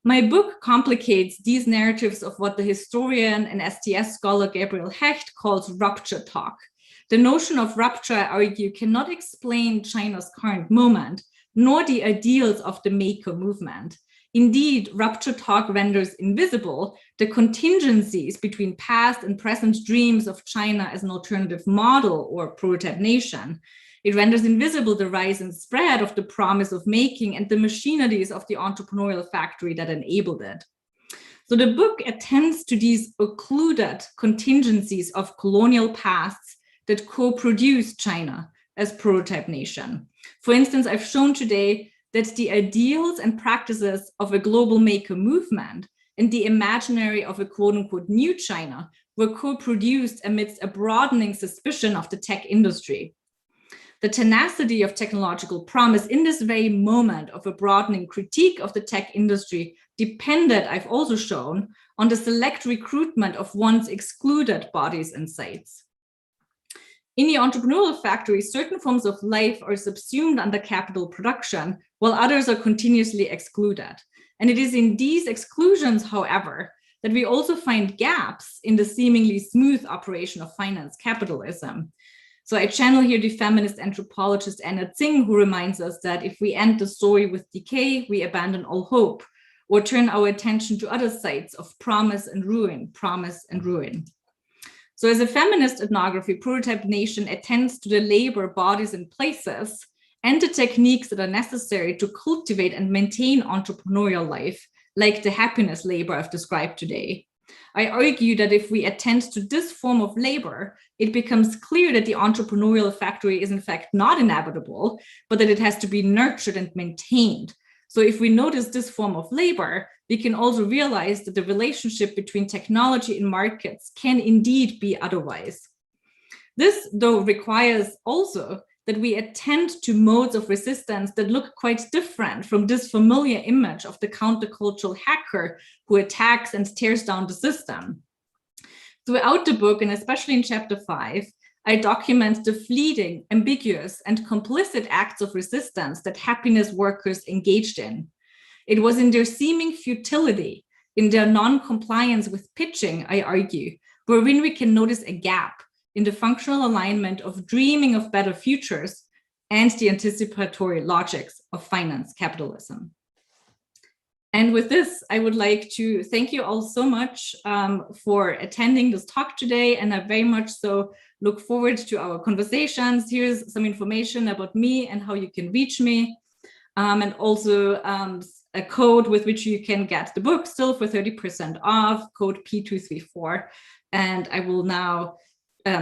My book complicates these narratives of what the historian and STS scholar Gabriel Hecht calls rupture talk. The notion of rupture, I argue, cannot explain China's current moment, nor the ideals of the maker movement. Indeed, rupture talk renders invisible the contingencies between past and present dreams of China as an alternative model or prototype nation. It renders invisible the rise and spread of the promise of making and the machineries of the entrepreneurial factory that enabled it. So the book attends to these occluded contingencies of colonial pasts that co-produced China as prototype nation. For instance, I've shown today that the ideals and practices of a global maker movement and the imaginary of a quote-unquote new China were co-produced amidst a broadening suspicion of the tech industry. The tenacity of technological promise in this very moment of a broadening critique of the tech industry depended, I've also shown, on the select recruitment of once excluded bodies and sites. In the entrepreneurial factory, certain forms of life are subsumed under capital production, while others are continuously excluded. And it is in these exclusions, however, that we also find gaps in the seemingly smooth operation of finance capitalism. So I channel here the feminist anthropologist Anna Tsing, who reminds us that if we end the story with decay, we abandon all hope, or turn our attention to other sites of promise and ruin, promise and ruin. So as a feminist ethnography, Prototype Nation attends to the labor, bodies, and places, and the techniques that are necessary to cultivate and maintain entrepreneurial life, like the happiness labor I've described today. I argue that if we attend to this form of labor, it becomes clear that the entrepreneurial factory is in fact not inevitable, but that it has to be nurtured and maintained. So if we notice this form of labor, we can also realize that the relationship between technology and markets can indeed be otherwise. This, though, requires also that we attend to modes of resistance that look quite different from this familiar image of the countercultural hacker who attacks and tears down the system. Throughout the book, and especially in chapter 5, I document the fleeting, ambiguous, and complicit acts of resistance that happiness workers engaged in. It was in their seeming futility, in their non-compliance with pitching, I argue, wherein we can notice a gap in the functional alignment of dreaming of better futures and the anticipatory logics of finance capitalism. And with this, I would like to thank you all so much for attending this talk today, and I very much so look forward to our conversations. Here's some information about me and how you can reach me, and also a code with which you can get the book still for 30% off, code P234. And I will now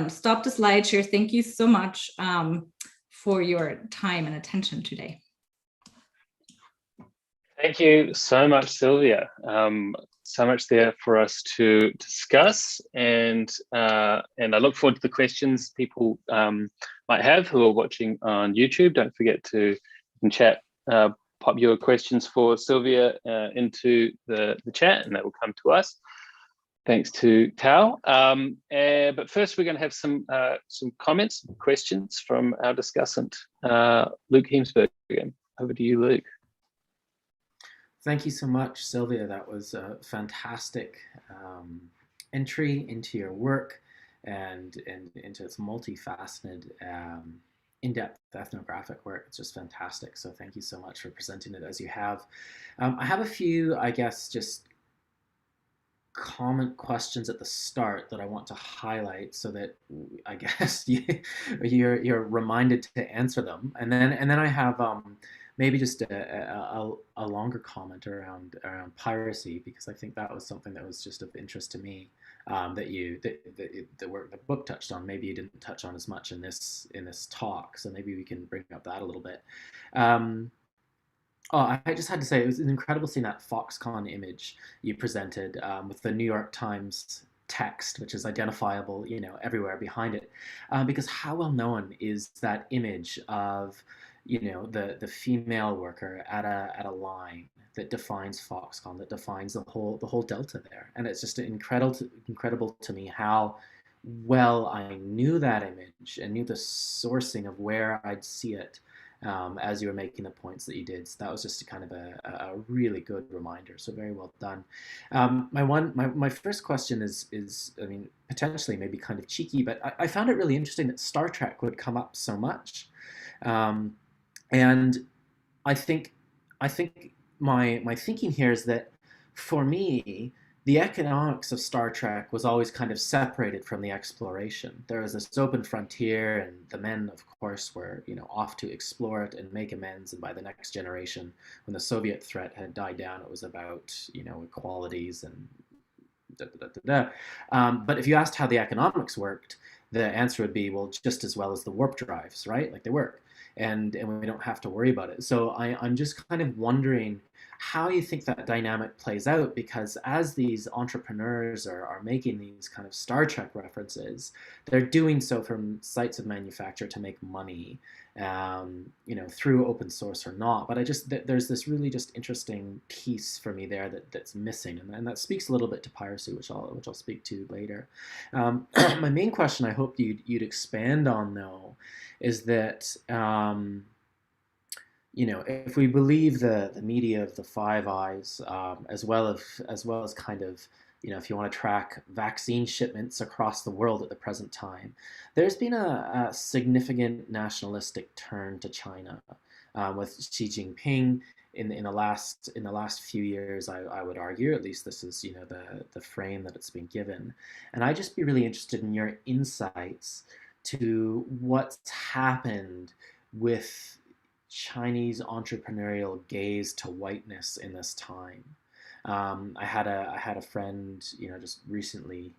stop the slideshare. Thank you so much for your time and attention today. Thank you so much, Silvia. So much there for us to discuss, and I look forward to the questions people might have who are watching on YouTube. Don't forget to chat, pop your questions for Silvia into the chat, and that will come to us. Thanks to Tao. But first, we're going to have some comments, questions from our discussant, Luke Heemsberg. Over to you, Luke. Thank you so much, Silvia. That was a fantastic entry into your work and into its multifaceted in-depth ethnographic work. It's just fantastic. So thank you so much for presenting it as you have. I have a few, I guess, just comment questions at the start that I want to highlight so that I guess you're reminded to answer them, and then I have maybe just a longer comment around piracy, because I think that was something that was just of interest to me, that the book touched on. Maybe you didn't touch on as much in this talk, so maybe we can bring up that a little bit. Oh, I just had to say, it was an incredible seeing that Foxconn image you presented, with the New York Times text, which is identifiable, everywhere behind it, because how well known is that image of, the female worker at a line that defines Foxconn, that defines the whole delta there, and it's just incredible to me how well I knew that image and knew the sourcing of where I'd see it, as you were making the points that you did. So that was just kind of a really good reminder. So very well done. My first question is, I mean, potentially maybe kind of cheeky, but I found it really interesting that Star Trek would come up so much, and I think my thinking here is that, for me, the economics of Star Trek was always kind of separated from the exploration. There was this open frontier, and the men, of course, were off to explore it and make amends. And by the next generation, when the Soviet threat had died down, it was about equalities and da da da da da. But if you asked how the economics worked, the answer would be, well, just as well as the warp drives, right? Like, they work, and we don't have to worry about it. So I'm just kind of wondering how you think that dynamic plays out, because as these entrepreneurs are making these kind of Star Trek references, they're doing so from sites of manufacture to make money, through open source or not. But there's this really just interesting piece for me there that's missing, and that speaks a little bit to piracy, which I'll speak to later. My main question I hope you'd expand on, though, is that, if we believe the media of the Five Eyes, as well as kind of, if you want to track vaccine shipments across the world at the present time, there's been a significant nationalistic turn to China, with Xi Jinping in the last few years. I would argue, at least this is the frame that it's been given, and I'd just be really interested in your insights to what's happened with Chinese entrepreneurial gaze to whiteness in this time. I had a friend, just recently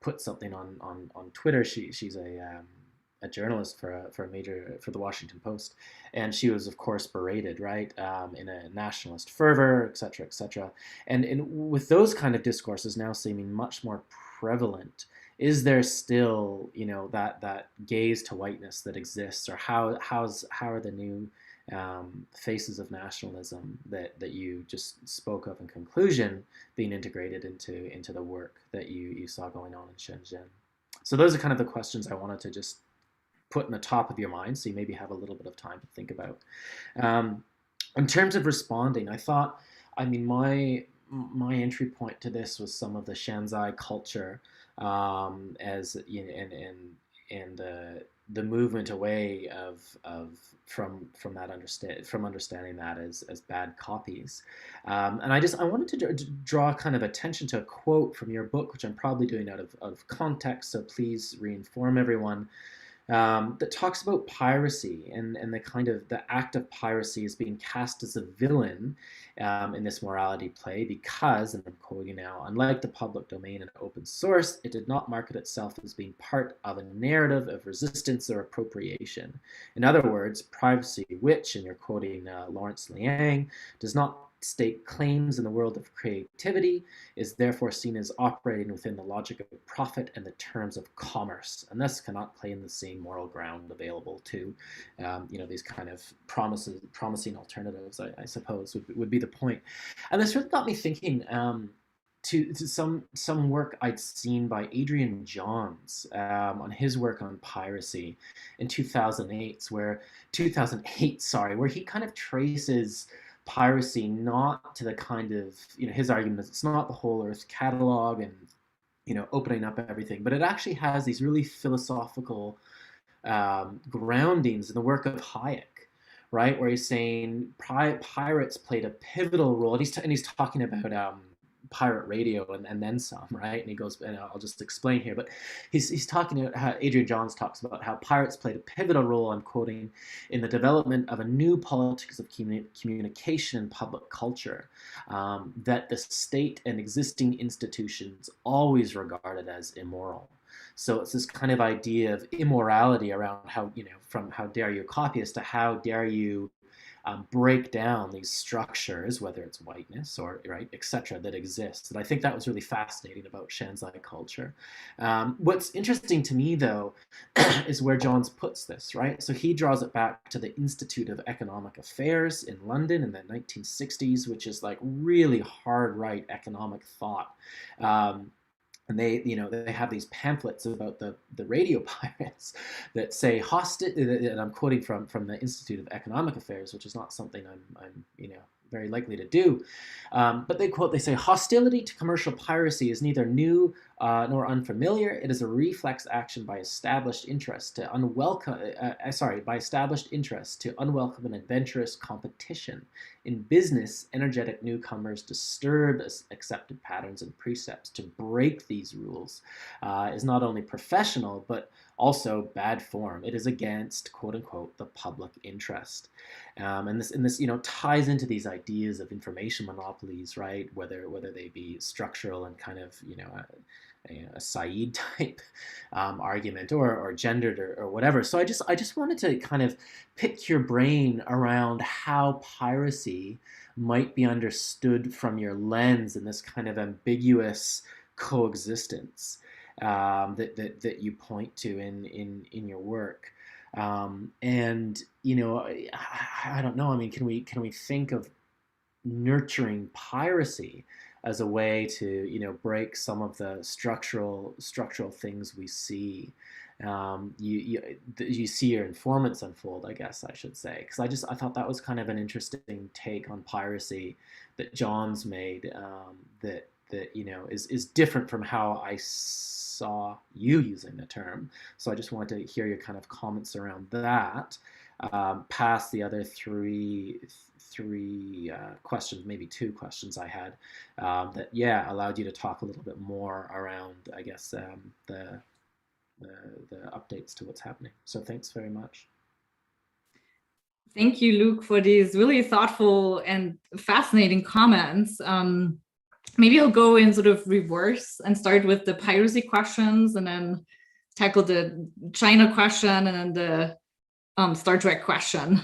put something on Twitter. She's a journalist for the Washington Post, and she was, of course, berated, right, in a nationalist fervor, et cetera, et cetera. And with those kind of discourses now seeming much more prevalent, is there still, that gaze to whiteness that exists, or how are the new faces of nationalism that you just spoke of in conclusion being integrated into the work that you saw going on in Shenzhen? So those are kind of the questions I wanted to just put in the top of your mind, so you maybe have a little bit of time to think about. In terms of responding, my entry point to this was some of the Shanzai culture, as and the movement away from understanding that as bad copies, and I wanted to draw kind of attention to a quote from your book, which I'm probably doing out of context, so please reinform everyone, that talks about piracy and the kind of the act of piracy is being cast as a villain, in this morality play because, and I'm quoting now, unlike the public domain and open source, it did not market itself as being part of a narrative of resistance or appropriation. In other words, privacy, which, and you're quoting Lawrence Liang, does not state claims in the world of creativity, is therefore seen as operating within the logic of profit and the terms of commerce, and thus cannot claim the same moral ground available to, these kind of promising alternatives, I suppose, would be the point. And this really got me thinking, to some work I'd seen by Adrian Johns, on his work on piracy in 2008, where he kind of traces piracy not to the kind of, his argument is it's not the whole Earth catalog and, opening up everything, but it actually has these really philosophical groundings in the work of Hayek, right, where he's saying pirates played a pivotal role, and he's talking about pirate radio and then some, right? And he goes, and I'll just explain here, but he's talking about how Adrian Johns talks about how pirates played a pivotal role, I'm quoting, in the development of a new politics of communication and public culture that the state and existing institutions always regarded as immoral. So it's this kind of idea of immorality around how, from how dare you copyist to how dare you break down these structures, whether it's whiteness or right, etc., that exists. And I think that was really fascinating about Shanzai culture. What's interesting to me, though, is where Johns puts this, right? So he draws it back to the Institute of Economic Affairs in London in the 1960s, which is like really hard right economic thought. And they have these pamphlets about the radio pirates that say and I'm quoting from the Institute of Economic Affairs, which is not something I'm very likely to do. But they say, hostility to commercial piracy is neither new nor unfamiliar. It is a reflex action by established interests to unwelcome and adventurous competition. In business, energetic newcomers disturb accepted patterns and precepts. To break these rules is not only professional, but also bad form. It is against, quote unquote, the public interest. And this ties into these ideas of information monopolies, right? Whether they be structural and kind of, a Said type argument or gendered or whatever. So I just wanted to kind of pick your brain around how piracy might be understood from your lens in this kind of ambiguous coexistence that you point to in your work. And I don't know. I mean, can we think of nurturing piracy as a way to break some of the structural things we see? You see your informants unfold, I guess I should say, because I thought that was kind of an interesting take on piracy that Johns made, that is different from how I saw you using the term. So I just wanted to hear your kind of comments around that, past the other three questions, maybe two questions I had, that allowed you to talk a little bit more around, I guess, the updates to what's happening. So thanks very much. Thank you, Luke, for these really thoughtful and fascinating comments. Maybe I'll go in sort of reverse and start with the piracy questions, and then tackle the China question, and then the Star Trek question.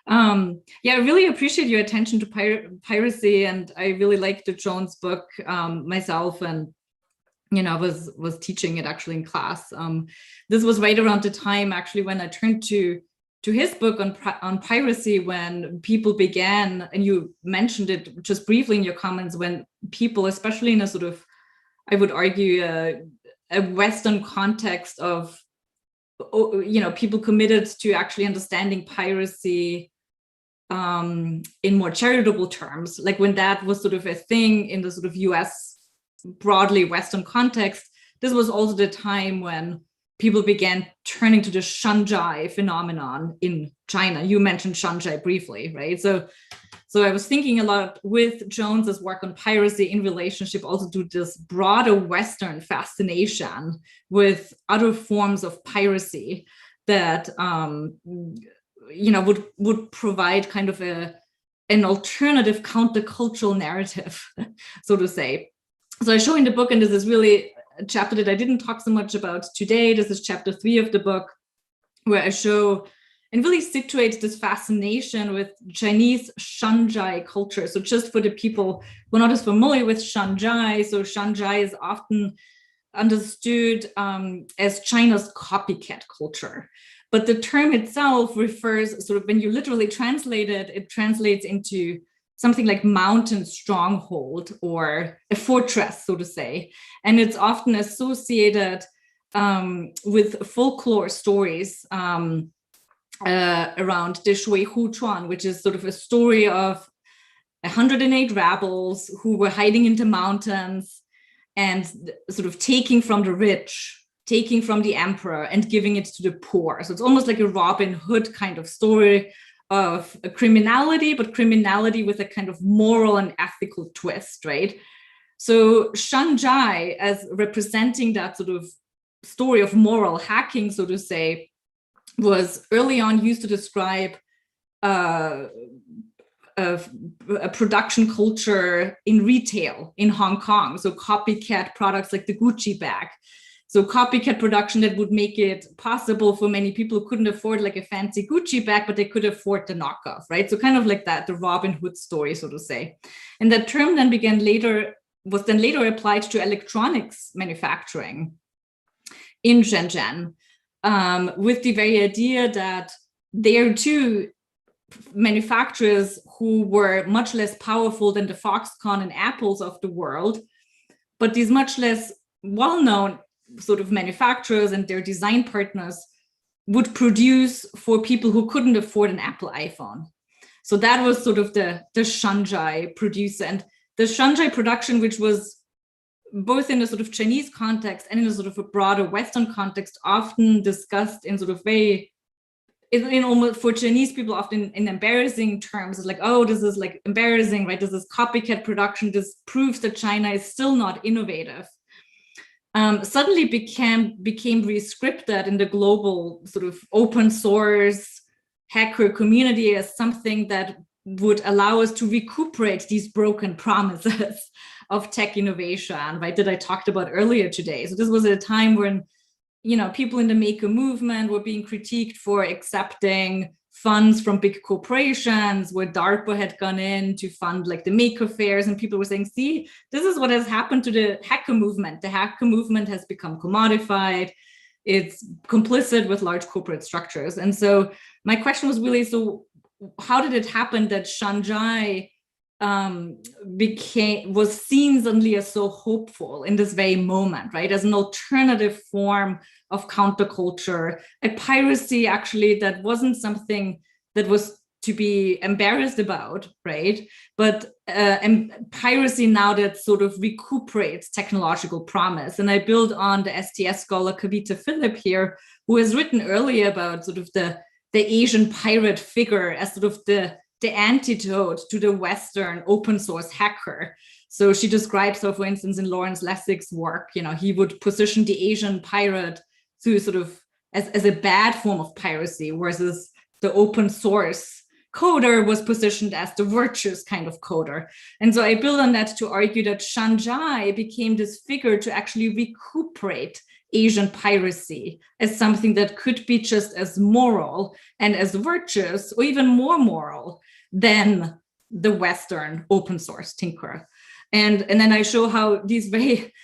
I really appreciate your attention to piracy, and I really liked the Jones book myself, and was teaching it actually in class. This was right around the time actually when I turned to his book on piracy, when people began, and you mentioned it just briefly in your comments, when people, especially in a sort of, I would argue, a Western context of, people committed to actually understanding piracy in more charitable terms, like when that was sort of a thing in the sort of US, broadly Western context. This was also the time when people began turning to the shanzhai phenomenon in China. You mentioned shanzhai briefly, right? So I was thinking a lot with Jones's work on piracy in relationship also to this broader Western fascination with other forms of piracy that would provide kind of an alternative countercultural narrative, so to say. So I show in the book, and this is really a chapter that I didn't talk so much about today. This is chapter 3 of the book, where I show and really situate this fascination with Chinese shanzhai culture. So just for the people who are not as familiar with shanzhai, so shanzhai is often understood as China's copycat culture. But the term itself refers, sort of when you literally translate it, it translates into something like mountain stronghold or a fortress, so to say. And it's often associated with folklore stories around the Shui Hu Chuan, which is sort of a story of 108 rebels who were hiding into mountains and sort of taking from the rich taking from the emperor and giving it to the poor. So it's almost like a Robin Hood kind of story of a criminality, but criminality with a kind of moral and ethical twist, right? So Shanzhai, as representing that sort of story of moral hacking, so to say, was early on used to describe a production culture in retail in Hong Kong. So copycat products like the Gucci bag. So copycat production that would make it possible for many people who couldn't afford like a fancy Gucci bag, but they could afford the knockoff, right? So kind of like that, the Robin Hood story, so to say. And that term then was then later applied to electronics manufacturing in Shenzhen, with the very idea that there too, manufacturers who were much less powerful than the Foxconn and Apples of the world, but these much less well-known sort of manufacturers and their design partners would produce for people who couldn't afford an Apple iPhone. So that was sort of the Shanzhai producer. And the Shanzhai production, which was both in a sort of Chinese context and in a sort of a broader Western context, often discussed in sort of very, in almost for Chinese people, often in embarrassing terms. It's like, oh, this is like embarrassing, right? This is copycat production. This proves that China is still not innovative. Suddenly became re-scripted in the global sort of open source hacker community as something that would allow us to recuperate these broken promises of tech innovation, right, that I talked about earlier today. So this was at a time when, you know, people in the maker movement were being critiqued for accepting funds from big corporations, where DARPA had gone in to fund like the maker fairs, and people were saying, see, this is what has happened to the hacker movement. The hacker movement has become commodified. It's complicit with large corporate structures. And so my question was really, so how did it happen that Shanzhai was seen suddenly as so hopeful in this very moment, right? As an alternative form of counterculture, a piracy actually that wasn't something that was to be embarrassed about, right? But piracy now that sort of recuperates technological promise. And I build on the STS scholar Kavita Philip here, who has written earlier about sort of the Asian pirate figure as sort of the antidote to the Western open source hacker. So she describes how, for instance, in Lawrence Lessig's work, you know, he would position the Asian pirate to sort of as a bad form of piracy, whereas the open source coder was positioned as the virtuous kind of coder. And so I build on that to argue that Shanzhai became this figure to actually recuperate Asian piracy as something that could be just as moral and as virtuous, or even more moral than the Western open source tinker. And then I show how these very,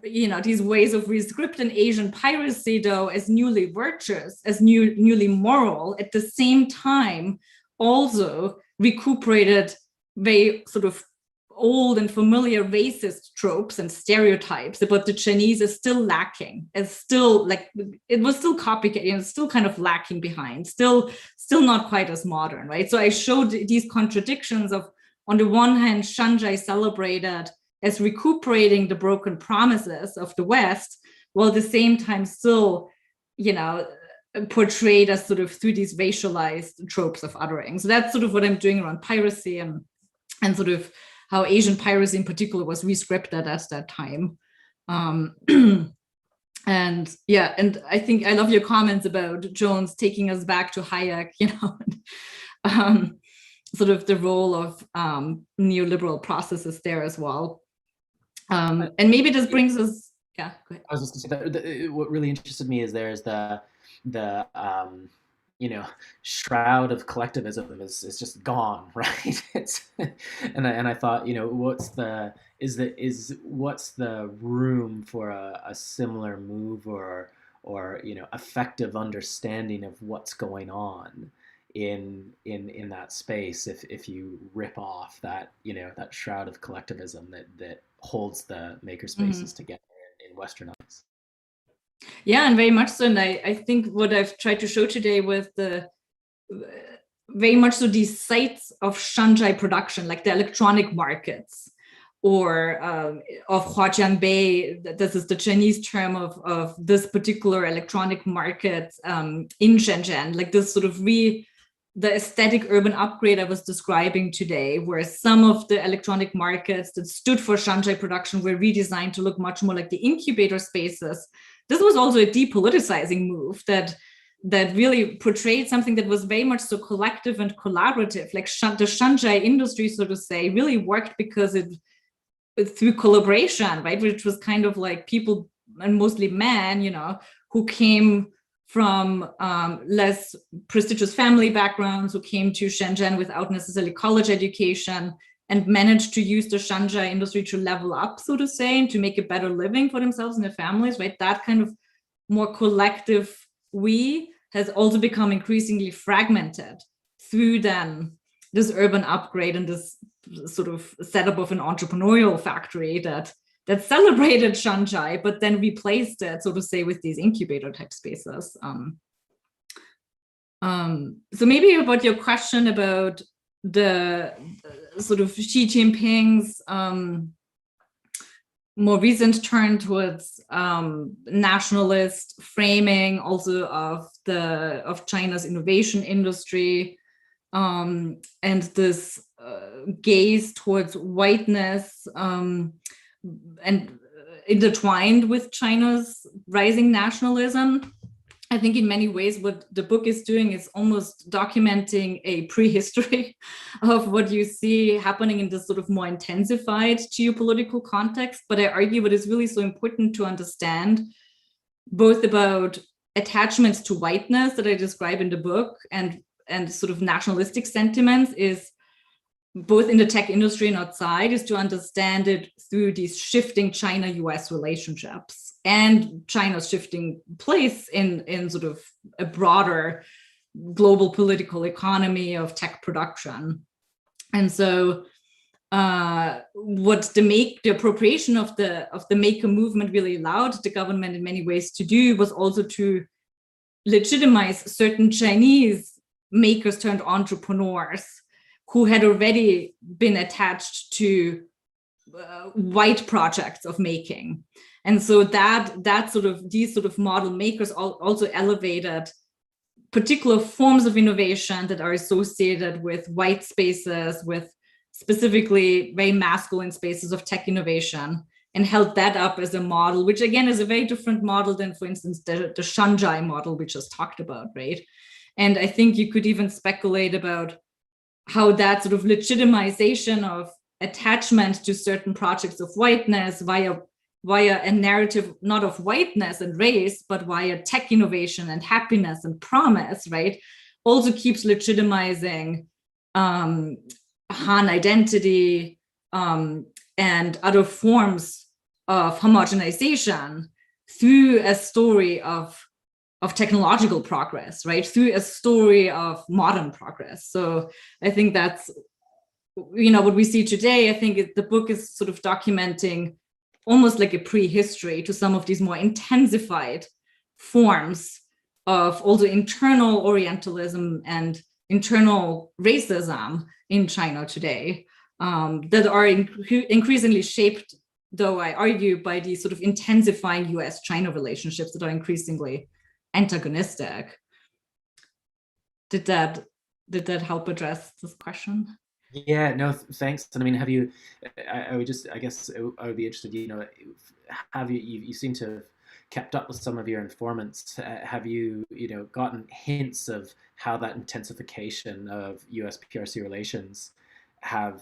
you know, these ways of rescripting Asian piracy, though, as newly virtuous, as newly moral, at the same time also recuperated very sort of old and familiar racist tropes and stereotypes about the Chinese is still lacking, as still like it was still copycat, you know, still kind of lacking behind, still not quite as modern, right? So I showed these contradictions of, on the one hand, Shanzhai celebrated as recuperating the broken promises of the West, while at the same time still, you know, portrayed as sort of through these racialized tropes of othering. So that's sort of what I'm doing around piracy and sort of how Asian piracy in particular was rescripted at that time. And yeah, and I think I love your comments about Jones taking us back to Hayek, you know, sort of the role of neoliberal processes there as well. And maybe this brings us, yeah, go ahead. I was just going to say that what really interested me is there's the you know, shroud of collectivism is just gone, right? And I thought, you know, what's the room for a similar move or you know, effective understanding of what's going on in that space if you rip off that, you know, that shroud of collectivism that holds the makerspaces together in Western eyes. Yeah, and very much so. And I think what I've tried to show today with the very much so these sites of Shanzhai production, like the electronic markets, of Huaqiangbei. This is the Chinese term of this particular electronic market in Shenzhen, like this sort of the aesthetic urban upgrade I was describing today, where some of the electronic markets that stood for Shanghai production were redesigned to look much more like the incubator spaces. This was also a depoliticizing move that really portrayed something that was very much so collective and collaborative. Like the Shanghai industry, so to say, really worked because through collaboration, right? Which was kind of like people, and mostly men, who came from less prestigious family backgrounds, who came to Shenzhen without necessarily college education, and managed to use the Shanghai industry to level up, so to say, and to make a better living for themselves and their families, right? That kind of more collective has also become increasingly fragmented through then this urban upgrade and this sort of setup of an entrepreneurial factory that celebrated Shanghai, but then replaced it, so to say, with these incubator type spaces. So maybe about your question about the sort of Xi Jinping's more recent turn towards nationalist framing, also of China's innovation industry, and this gaze towards whiteness, and intertwined with China's rising nationalism. I think in many ways what the book is doing is almost documenting a prehistory of what you see happening in this sort of more intensified geopolitical context. But I argue what is really so important to understand, both about attachments to whiteness that I describe in the book and sort of nationalistic sentiments, is both in the tech industry and outside, is to understand it through these shifting China-US relationships and China's shifting place in sort of a broader global political economy of tech production. And so what the appropriation of the maker movement really allowed the government in many ways to do was also to legitimize certain Chinese makers turned entrepreneurs who had already been attached to white projects of making. And so these sort of model makers also elevated particular forms of innovation that are associated with white spaces, with specifically very masculine spaces of tech innovation, and held that up as a model, which again is a very different model than, for instance, the Shanghai model we just talked about, right? And I think you could even speculate about how that sort of legitimization of attachment to certain projects of whiteness via a narrative not of whiteness and race, but via tech innovation and happiness and promise, right, also keeps legitimizing Han identity and other forms of homogenization through a story of technological progress, right, through a story of modern progress. So I think that's, what we see today. I think the book is sort of documenting almost like a prehistory to some of these more intensified forms of also internal Orientalism and internal racism in China today, that are increasingly shaped, though I argue, by these sort of intensifying US-China relationships that are increasingly antagonistic. Did that help address this question? Yeah, no, thanks. And I mean, I would be interested, you seem to have kept up with some of your informants. Have you, gotten hints of how that intensification of US PRC relations has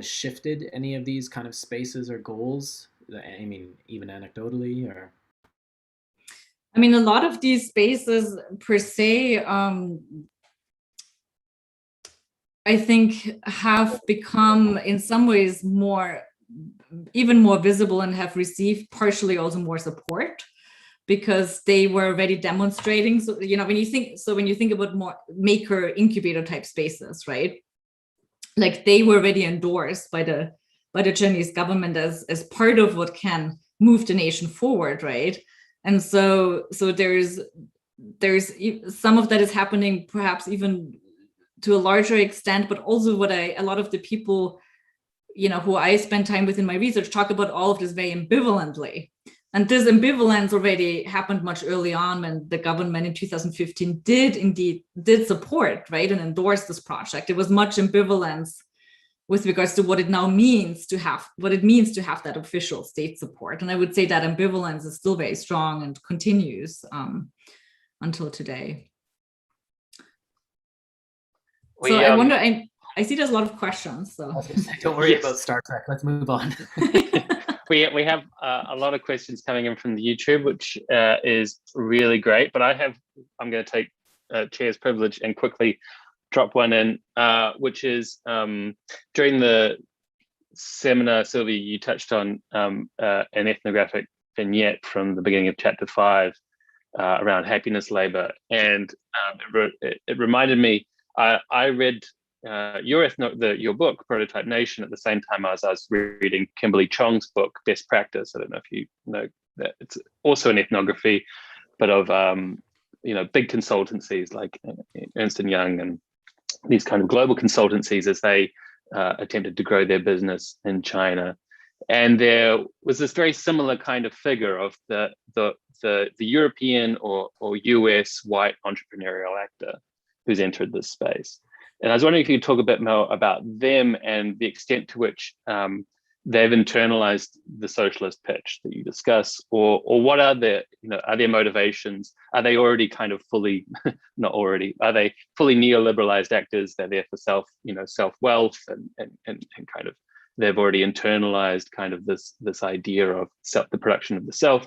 shifted any of these kind of spaces or goals? I mean, even anecdotally, or? I mean, a lot of these spaces per se, I think have become in some ways even more visible and have received partially also more support because they were already demonstrating. So, when you think about more maker incubator type spaces, right? Like they were already endorsed by the Chinese government as part of what can move the nation forward, right? And so there's some of that is happening perhaps even to a larger extent, but also a lot of the people who I spend time with in my research, talk about all of this very ambivalently. And this ambivalence already happened much early on when the government in 2015 did support, right, and endorse this project. There was much ambivalence with regards to what it now means to have that official state support. And I would say that ambivalence is still very strong and continues until today. So I wonder, I see there's a lot of questions. So don't worry about Star Trek. Let's move on. We have a lot of questions coming in from the YouTube, which is really great. But I'm going to take chair's privilege and quickly drop one in, which is during the seminar, Silvia, you touched on an ethnographic vignette from the beginning of chapter 5 around happiness labor, and it reminded me. I read your book, Prototype Nation, at the same time as I was reading Kimberly Chong's book, Best Practice. I don't know if you know that. It's also an ethnography, but of big consultancies like Ernst & Young and these kind of global consultancies as they attempted to grow their business in China. And there was this very similar kind of figure of the European or US white entrepreneurial actor who's entered this space. And I was wondering if you could talk a bit more about them and the extent to which they've internalized the socialist pitch that you discuss, or what are their motivations? Are they already kind of fully, not already, are they fully neoliberalized actors? They're there for self-wealth and kind of, they've already internalized kind of this idea of the production of the self,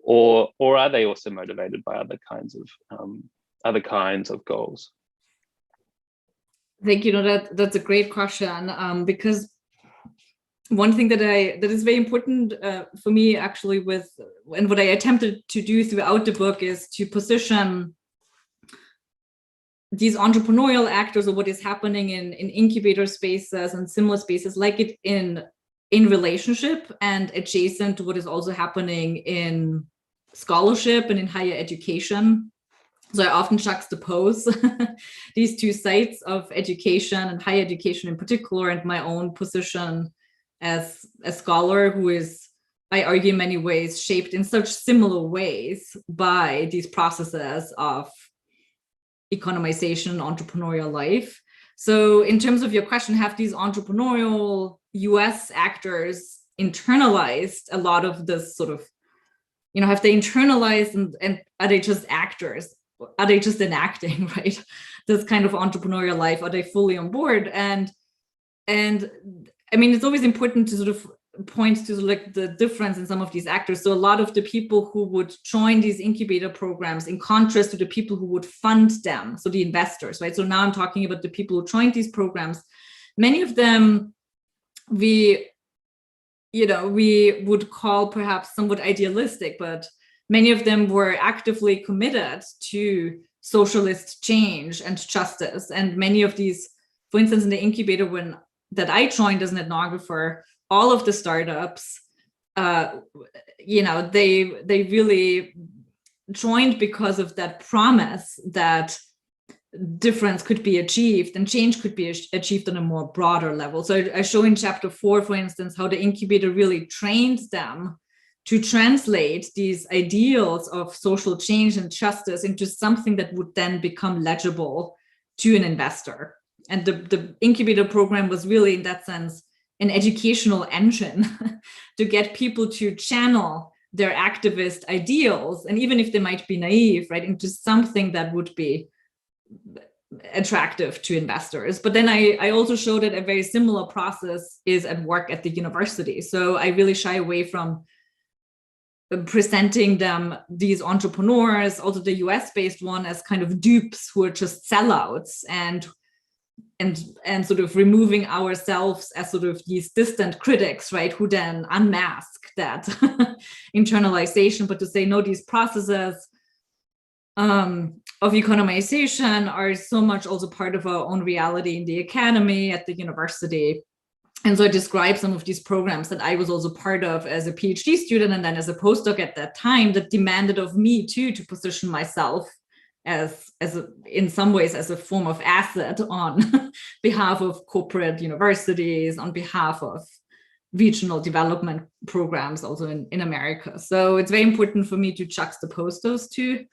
or are they also motivated by other kinds of goals? I think that's a great question, because one thing that is very important for me actually and what I attempted to do throughout the book is to position these entrepreneurial actors, or what is happening in incubator spaces and similar spaces, like it in relationship and adjacent to what is also happening in scholarship and in higher education. So I often juxtapose these two sites of education and higher education in particular, and my own position as a scholar who is, I argue in many ways, shaped in such similar ways by these processes of economization, entrepreneurial life. So in terms of your question, have these entrepreneurial US actors internalized a lot of this sort of, have they internalized and are they just actors? Are they just enacting, right, this kind of entrepreneurial life? Are they fully on board? And I mean, it's always important to sort of point to like the difference in some of these actors. So a lot of the people who would join these incubator programs, in contrast to the people who would fund them, so the investors, right? So now I'm talking about the people who joined these programs. Many of them we would call perhaps somewhat idealistic, but many of them were actively committed to socialist change and justice. And many of these, for instance, in the incubator that I joined as an ethnographer, all of the startups, they really joined because of that promise that difference could be achieved and change could be achieved on a more broader level. So I show in chapter 4, for instance, how the incubator really trained them to translate these ideals of social change and justice into something that would then become legible to an investor. And the incubator program was really, in that sense, an educational engine to get people to channel their activist ideals, and even if they might be naive, right, into something that would be attractive to investors. But then I also show that a very similar process is at work at the university. So I really shy away from presenting them, these entrepreneurs, also the US-based one, as kind of dupes who are just sellouts, and sort of removing ourselves as sort of these distant critics, right, who then unmask that internalization. But to say, no, these processes of economization are so much also part of our own reality in the academy, at the university. And so I describe some of these programs that I was also part of as a PhD student and then as a postdoc at that time, that demanded of me too to position myself in some ways as a form of asset on behalf of corporate universities, on behalf of regional development programs also in America. So it's very important for me to juxtapose those two.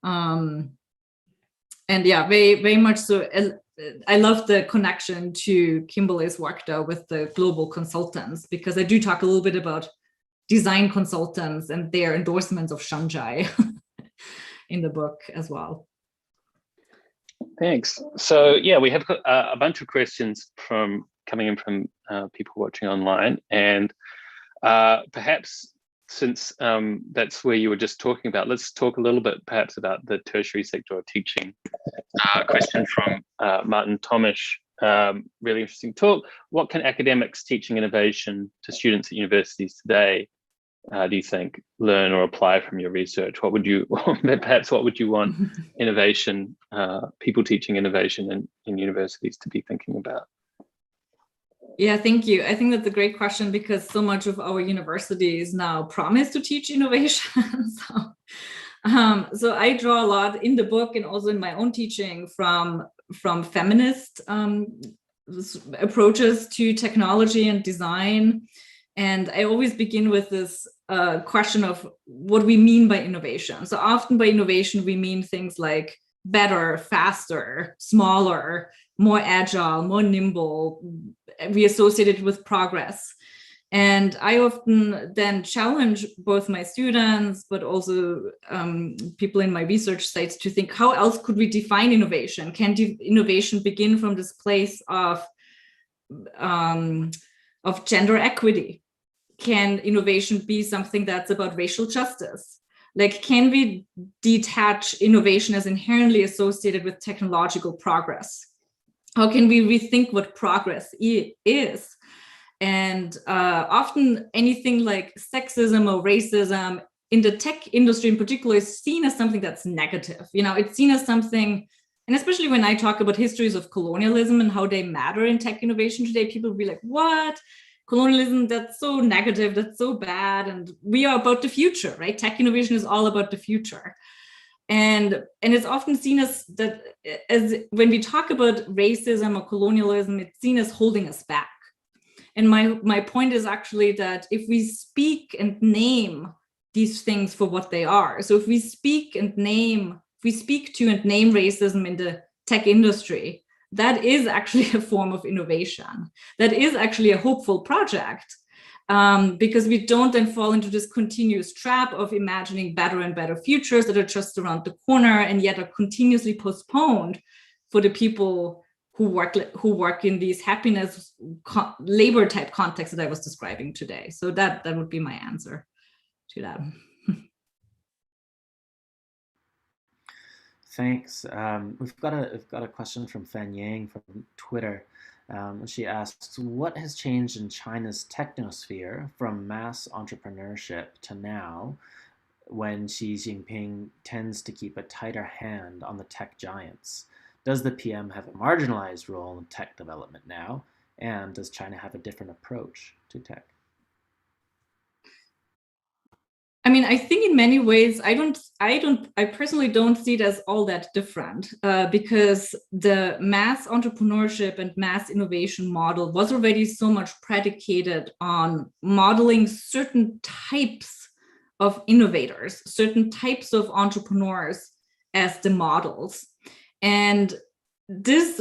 And yeah, very much so. I love the connection to Kimberly's work though with the global consultants, because I do talk a little bit about design consultants and their endorsements of Shanghai in the book as well. Thanks. So yeah, we have a bunch of questions coming in from people watching online, and perhaps since that's where you were just talking about, let's talk a little bit perhaps about the tertiary sector of teaching. Question from Martin Tomish, really interesting talk. What can academics teaching innovation to students at universities today, do you think, learn or apply from your research? What would you, perhaps what would you want innovation, people teaching innovation in universities to be thinking about? Yeah, thank you. I think that's a great question, because so much of our universities now promise to teach innovation. So I draw a lot in the book and also in my own teaching from feminist approaches to technology and design. And I always begin with this question of what we mean by innovation. So often by innovation, we mean things like better, faster, smaller, more agile, more nimble. We associate it with progress. And I often then challenge both my students, but also people in my research sites to think, how else could we define innovation? Can innovation begin from this place of gender equity? Can innovation be something that's about racial justice? Like, can we detach innovation as inherently associated with technological progress? How can we rethink what progress is? And often anything like sexism or racism in the tech industry in particular is seen as something that's negative. You know, it's seen as something, and especially when I talk about histories of colonialism and how they matter in tech innovation today, people will be like, what? Colonialism, that's so negative, that's so bad. And we are about the future, right? Tech innovation is all about the future. And it's often seen as that, as when we talk about racism or colonialism, it's seen as holding us back. And my point is actually that if we speak and name these things for what they are, so if we speak to and name racism in the tech industry, that is actually a form of innovation. That is actually a hopeful project, because we don't then fall into this continuous trap of imagining better and better futures that are just around the corner and yet are continuously postponed for the people who work in these happiness labor type contexts that I was describing today. So that would be my answer to that. Thanks. We've got a question from Fan Yang from Twitter. She asks, what has changed in China's technosphere from mass entrepreneurship to now, when Xi Jinping tends to keep a tighter hand on the tech giants? Does the PM have a marginalized role in tech development now? And does China have a different approach to tech? I mean, I think in many ways, I personally don't see it as all that different, because the mass entrepreneurship and mass innovation model was already so much predicated on modeling certain types of innovators, certain types of entrepreneurs as the models. And this,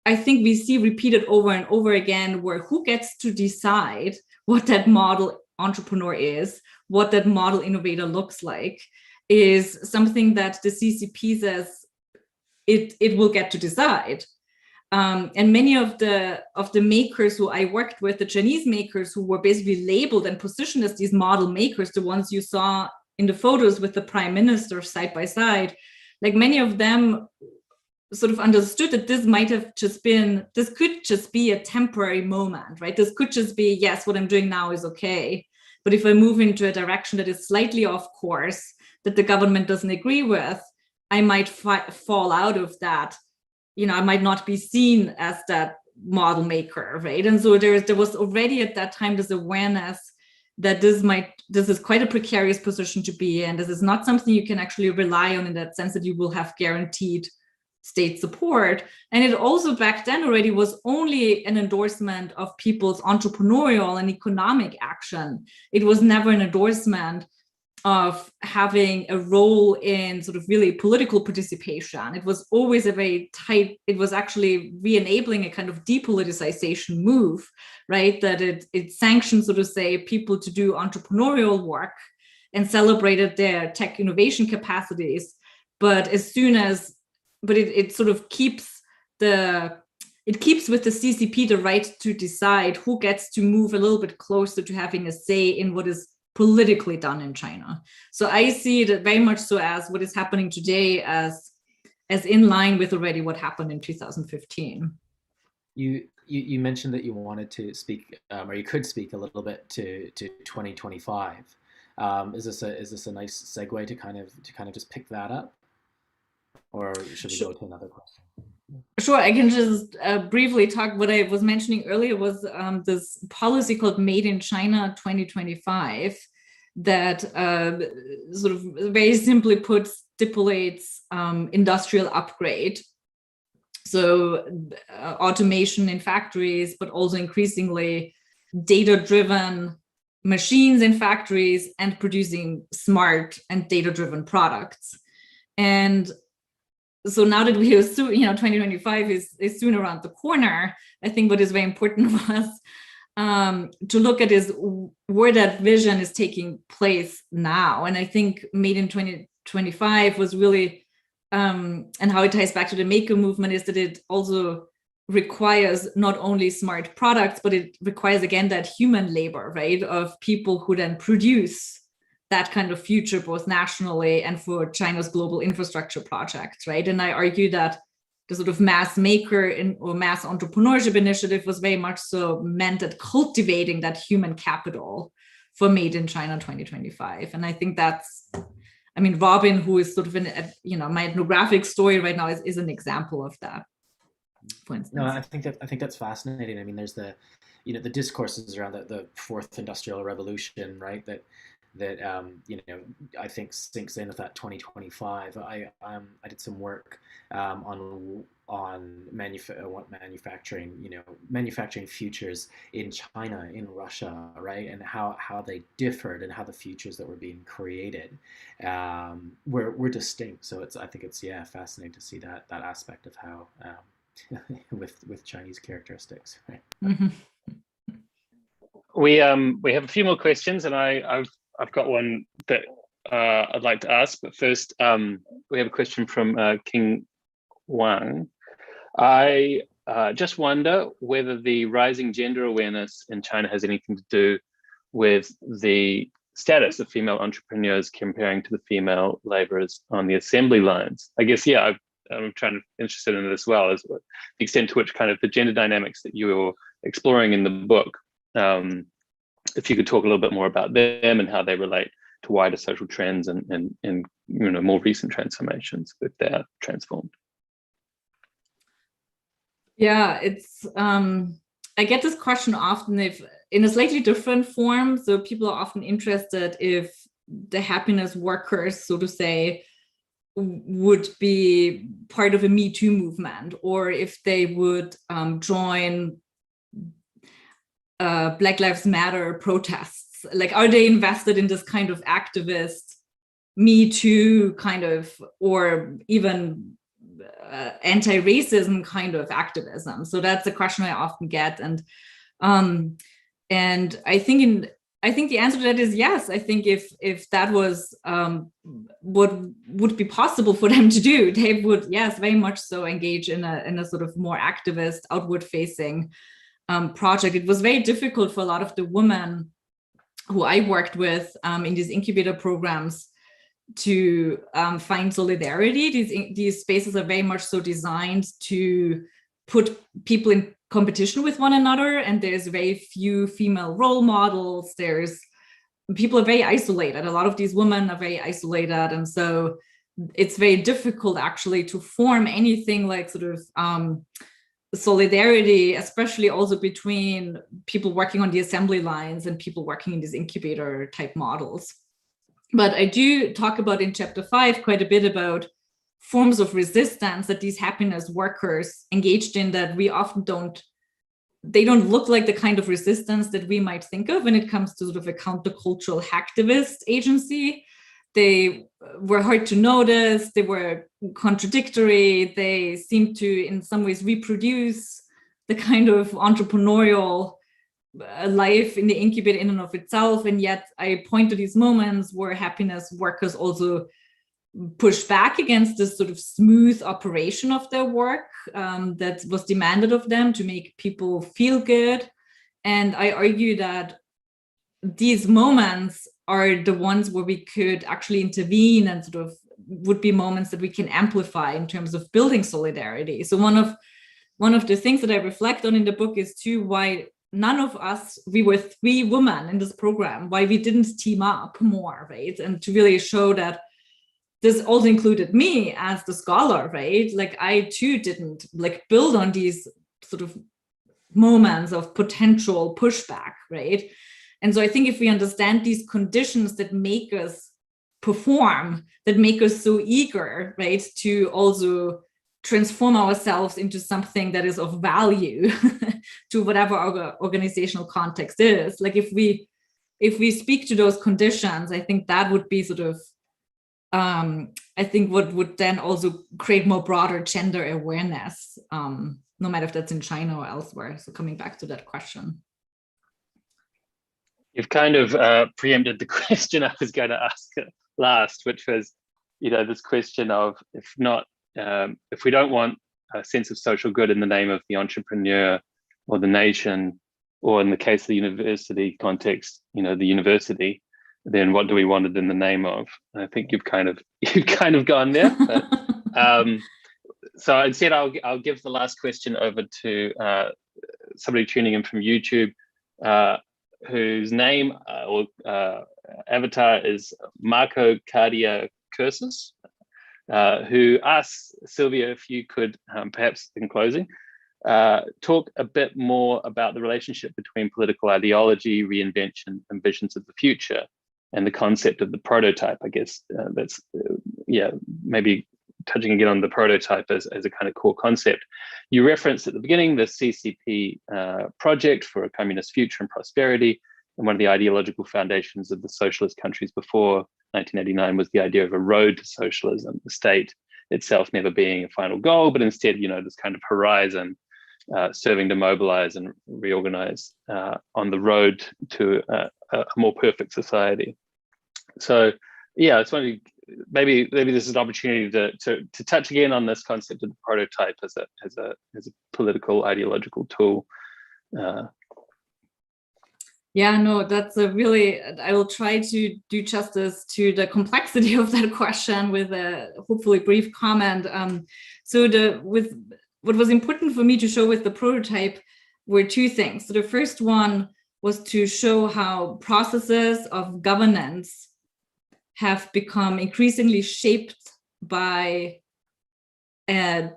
I think we see repeated over and over again, where who gets to decide what that model entrepreneur is, what that model innovator looks like, is something that the CCP says it will get to decide. And many of the makers who I worked with, the Chinese makers who were basically labeled and positioned as these model makers, the ones you saw in the photos with the prime minister side by side, like many of them sort of understood that this could just be a temporary moment, right? This could just be, yes, what I'm doing now is okay. But if I move into a direction that is slightly off course, that the government doesn't agree with, I might fall out of that. You know, I might not be seen as that model maker, right? And so there was already at that time this awareness that this is quite a precarious position to be in. This is not something you can actually rely on in that sense that you will have guaranteed state support. And it also back then already was only an endorsement of people's entrepreneurial and economic action. It was never an endorsement of having a role in sort of really political participation. It was always a very tight, it was actually re-enabling a kind of depoliticization move, right? That it sanctioned, so to say, people to do entrepreneurial work and celebrated their tech innovation capacities. But as soon as, it sort of keeps it keeps with the CCP the right to decide who gets to move a little bit closer to having a say in what is politically done in China. So I see it very much so as what is happening today as in line with already what happened in 2015. You mentioned that you wanted to speak, or you could speak a little bit to 2025. Is this a nice segue to kind of just pick that up, or should we go to another question? Sure, I can just briefly talk. What I was mentioning earlier was this policy called Made in China 2025 that sort of very simply put stipulates industrial upgrade. So automation in factories, but also increasingly data-driven machines in factories and producing smart and data-driven products. And so now that we assume, 2025 is soon around the corner, I think what is very important was to look at is where that vision is taking place now. And I think Made in 2025 was really, and how it ties back to the maker movement is that it also requires not only smart products, but it requires, again, that human labor, right, of people who then produce that kind of future, both nationally and for China's global infrastructure projects, right? And I argue that the sort of mass maker or mass entrepreneurship initiative was very much so meant at cultivating that human capital for Made in China 2025. And I think that's, Robin, who is sort of my ethnographic story right now is an example of that, for instance. No, I think that's fascinating. I mean, there's the discourses around the fourth industrial revolution, right? That I think sinks in with that 2025. I did some work on manufacturing futures in China, in Russia, right, and how they differed and how the futures that were being created were distinct. So I think it's fascinating to see that aspect of how with Chinese characteristics, right? Mm-hmm. We have a few more questions, and I've got one that I'd like to ask, but first we have a question from King Wang. I just wonder whether the rising gender awareness in China has anything to do with the status of female entrepreneurs comparing to the female laborers on the assembly lines. I guess, I'm interested in it as well, as the extent to which kind of the gender dynamics that you're exploring in the book, if you could talk a little bit more about them and how they relate to wider social trends and more recent transformations, if they're transformed. Yeah, it's I get this question often, if in a slightly different form. So people are often interested if the happiness workers, so to say, would be part of a Me Too movement, or if they would join Black Lives Matter protests. Like, are they invested in this kind of activist Me Too kind of, or even anti-racism kind of activism? So that's a question I often get, and I think the answer to that is yes. I think if that was what would be possible for them to do, they would, yes, very much so engage in a sort of more activist, outward-facing project. It was very difficult for a lot of the women who I worked with in these incubator programs to find solidarity. These spaces are very much so designed to put people in competition with one another, and there's very few female role models. People are very isolated. A lot of these women are very isolated, and so it's very difficult actually to form anything like sort of solidarity, especially also between people working on the assembly lines and people working in these incubator type models. But I do talk about in chapter 5 quite a bit about forms of resistance that these happiness workers engaged in that we often they don't look like the kind of resistance that we might think of when it comes to sort of a countercultural hacktivist agency. They were hard to notice, they were contradictory, they seemed to in some ways reproduce the kind of entrepreneurial life in the incubator in and of itself. And yet I point to these moments where happiness workers also push back against this sort of smooth operation of their work that was demanded of them to make people feel good. And I argue that these moments are the ones where we could actually intervene and sort of would be moments that we can amplify in terms of building solidarity. So one of the things that I reflect on in the book is too why none of us, we were 3 women in this program, why we didn't team up more, right? And to really show that this also included me as the scholar, right? Like I too didn't like build on these sort of moments of potential pushback, right? And so I think if we understand these conditions that make us perform, that make us so eager, right, to also transform ourselves into something that is of value to whatever our organizational context is. Like if we speak to those conditions, I think that would be sort of I think what would then also create more broader gender awareness, no matter if that's in China or elsewhere. So coming back to that question. You've kind of preempted the question I was going to ask last, which was, this question of if we don't want a sense of social good in the name of the entrepreneur or the nation, or in the case of the university context, the university, then what do we want it in the name of? And I think you've kind of gone there. But, so instead, I'll give the last question over to somebody tuning in from YouTube, whose name or avatar is Marco Cardia Cursus, who asks Silvia if you could perhaps in closing talk a bit more about the relationship between political ideology, reinvention, and visions of the future, and the concept of the prototype. I guess that's maybe touching again on the prototype as a kind of core concept. You referenced at the beginning the CCP project for a communist future and prosperity, and one of the ideological foundations of the socialist countries before 1989 was the idea of a road to socialism, the state itself never being a final goal, but instead, this kind of horizon serving to mobilize and reorganize on the road to a more perfect society. So, yeah, it's wondering, maybe this is an opportunity to touch again on this concept of the prototype as a political ideological tool. Yeah, no, that's a really, I will try to do justice to the complexity of that question with a hopefully brief comment. What was important for me to show with the prototype were 2 things. So the first one was to show how processes of governance have become increasingly shaped by an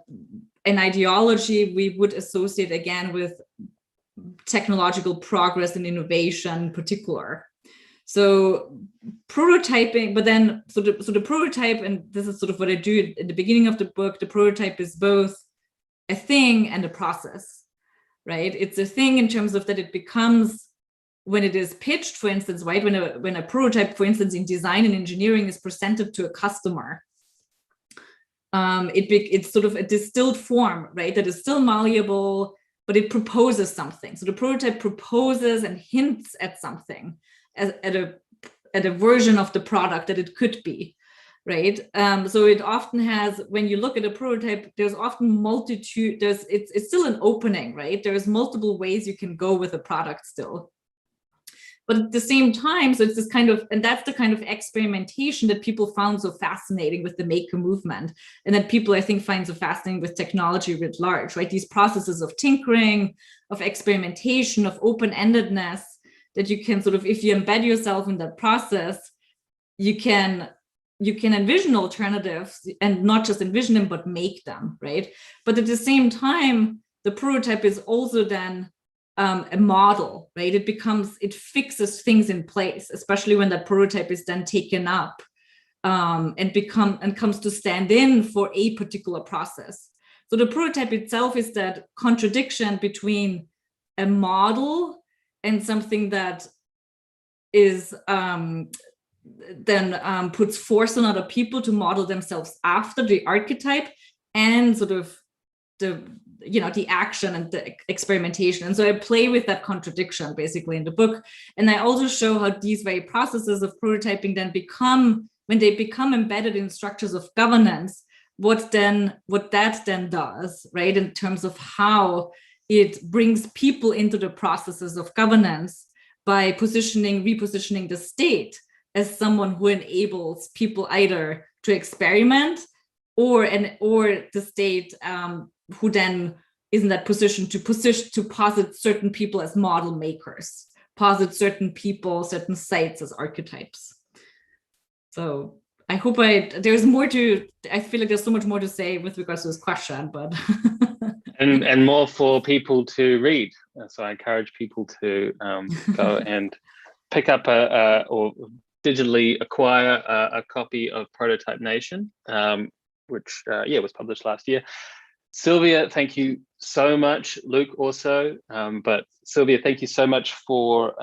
ideology we would associate again with technological progress and innovation in particular. So prototyping, but then so the prototype, and this is sort of what I do at the beginning of the book, the prototype is both a thing and a process, right? It's a thing in terms of that it becomes, when it is pitched, for instance, right, when a prototype, for instance, in design and engineering is presented to a customer, it's sort of a distilled form, right, that is still malleable, but it proposes something. So the prototype proposes and hints at something, at a version of the product that it could be, right? So it often has, when you look at a prototype, there's often multitude, it's still an opening, right? There's multiple ways you can go with a product still. But at the same time, so it's this kind of, and that's the kind of experimentation that people found so fascinating with the maker movement, and that people, I think, find so fascinating with technology writ large, right? These processes of tinkering, of experimentation, of open-endedness, that you can sort of, if you embed yourself in that process, you can envision alternatives, and not just envision them, but make them, right? But at the same time, the prototype is also then a model, right? It fixes things in place, especially when that prototype is then taken up and comes to stand in for a particular process. So the prototype itself is that contradiction between a model and something that is then puts force on other people to model themselves after the archetype, and sort of the action and the experimentation. And so I play with that contradiction basically in the book. And I also show how these very processes of prototyping then become, when they become embedded in structures of governance, what that then does, right, in terms of how it brings people into the processes of governance by repositioning the state as someone who enables people either to experiment or the state who then is in that position to posit certain people as model makers, posit certain people, certain sites as archetypes. So I hope there's more to, I feel like there's so much more to say with regards to this question, but. and more for people to read. So I encourage people to go and pick up or digitally acquire a copy of Prototype Nation, which was published last year. Silvia, thank you so much. Luke also, but Silvia, thank you so much for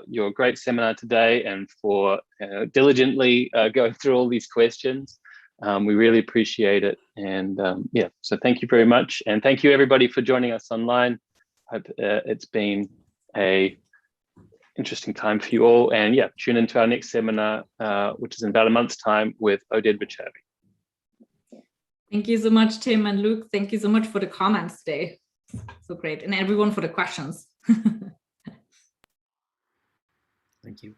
your great seminar today and for diligently going through all these questions. We really appreciate it. And so thank you very much. And thank you everybody for joining us online. Hope it's been a interesting time for you all. And tune into our next seminar, which is in about a month's time with Oded Bachavi. Thank you so much, Tim and Luke. Thank you so much for the comments today. So great. And everyone for the questions. Thank you.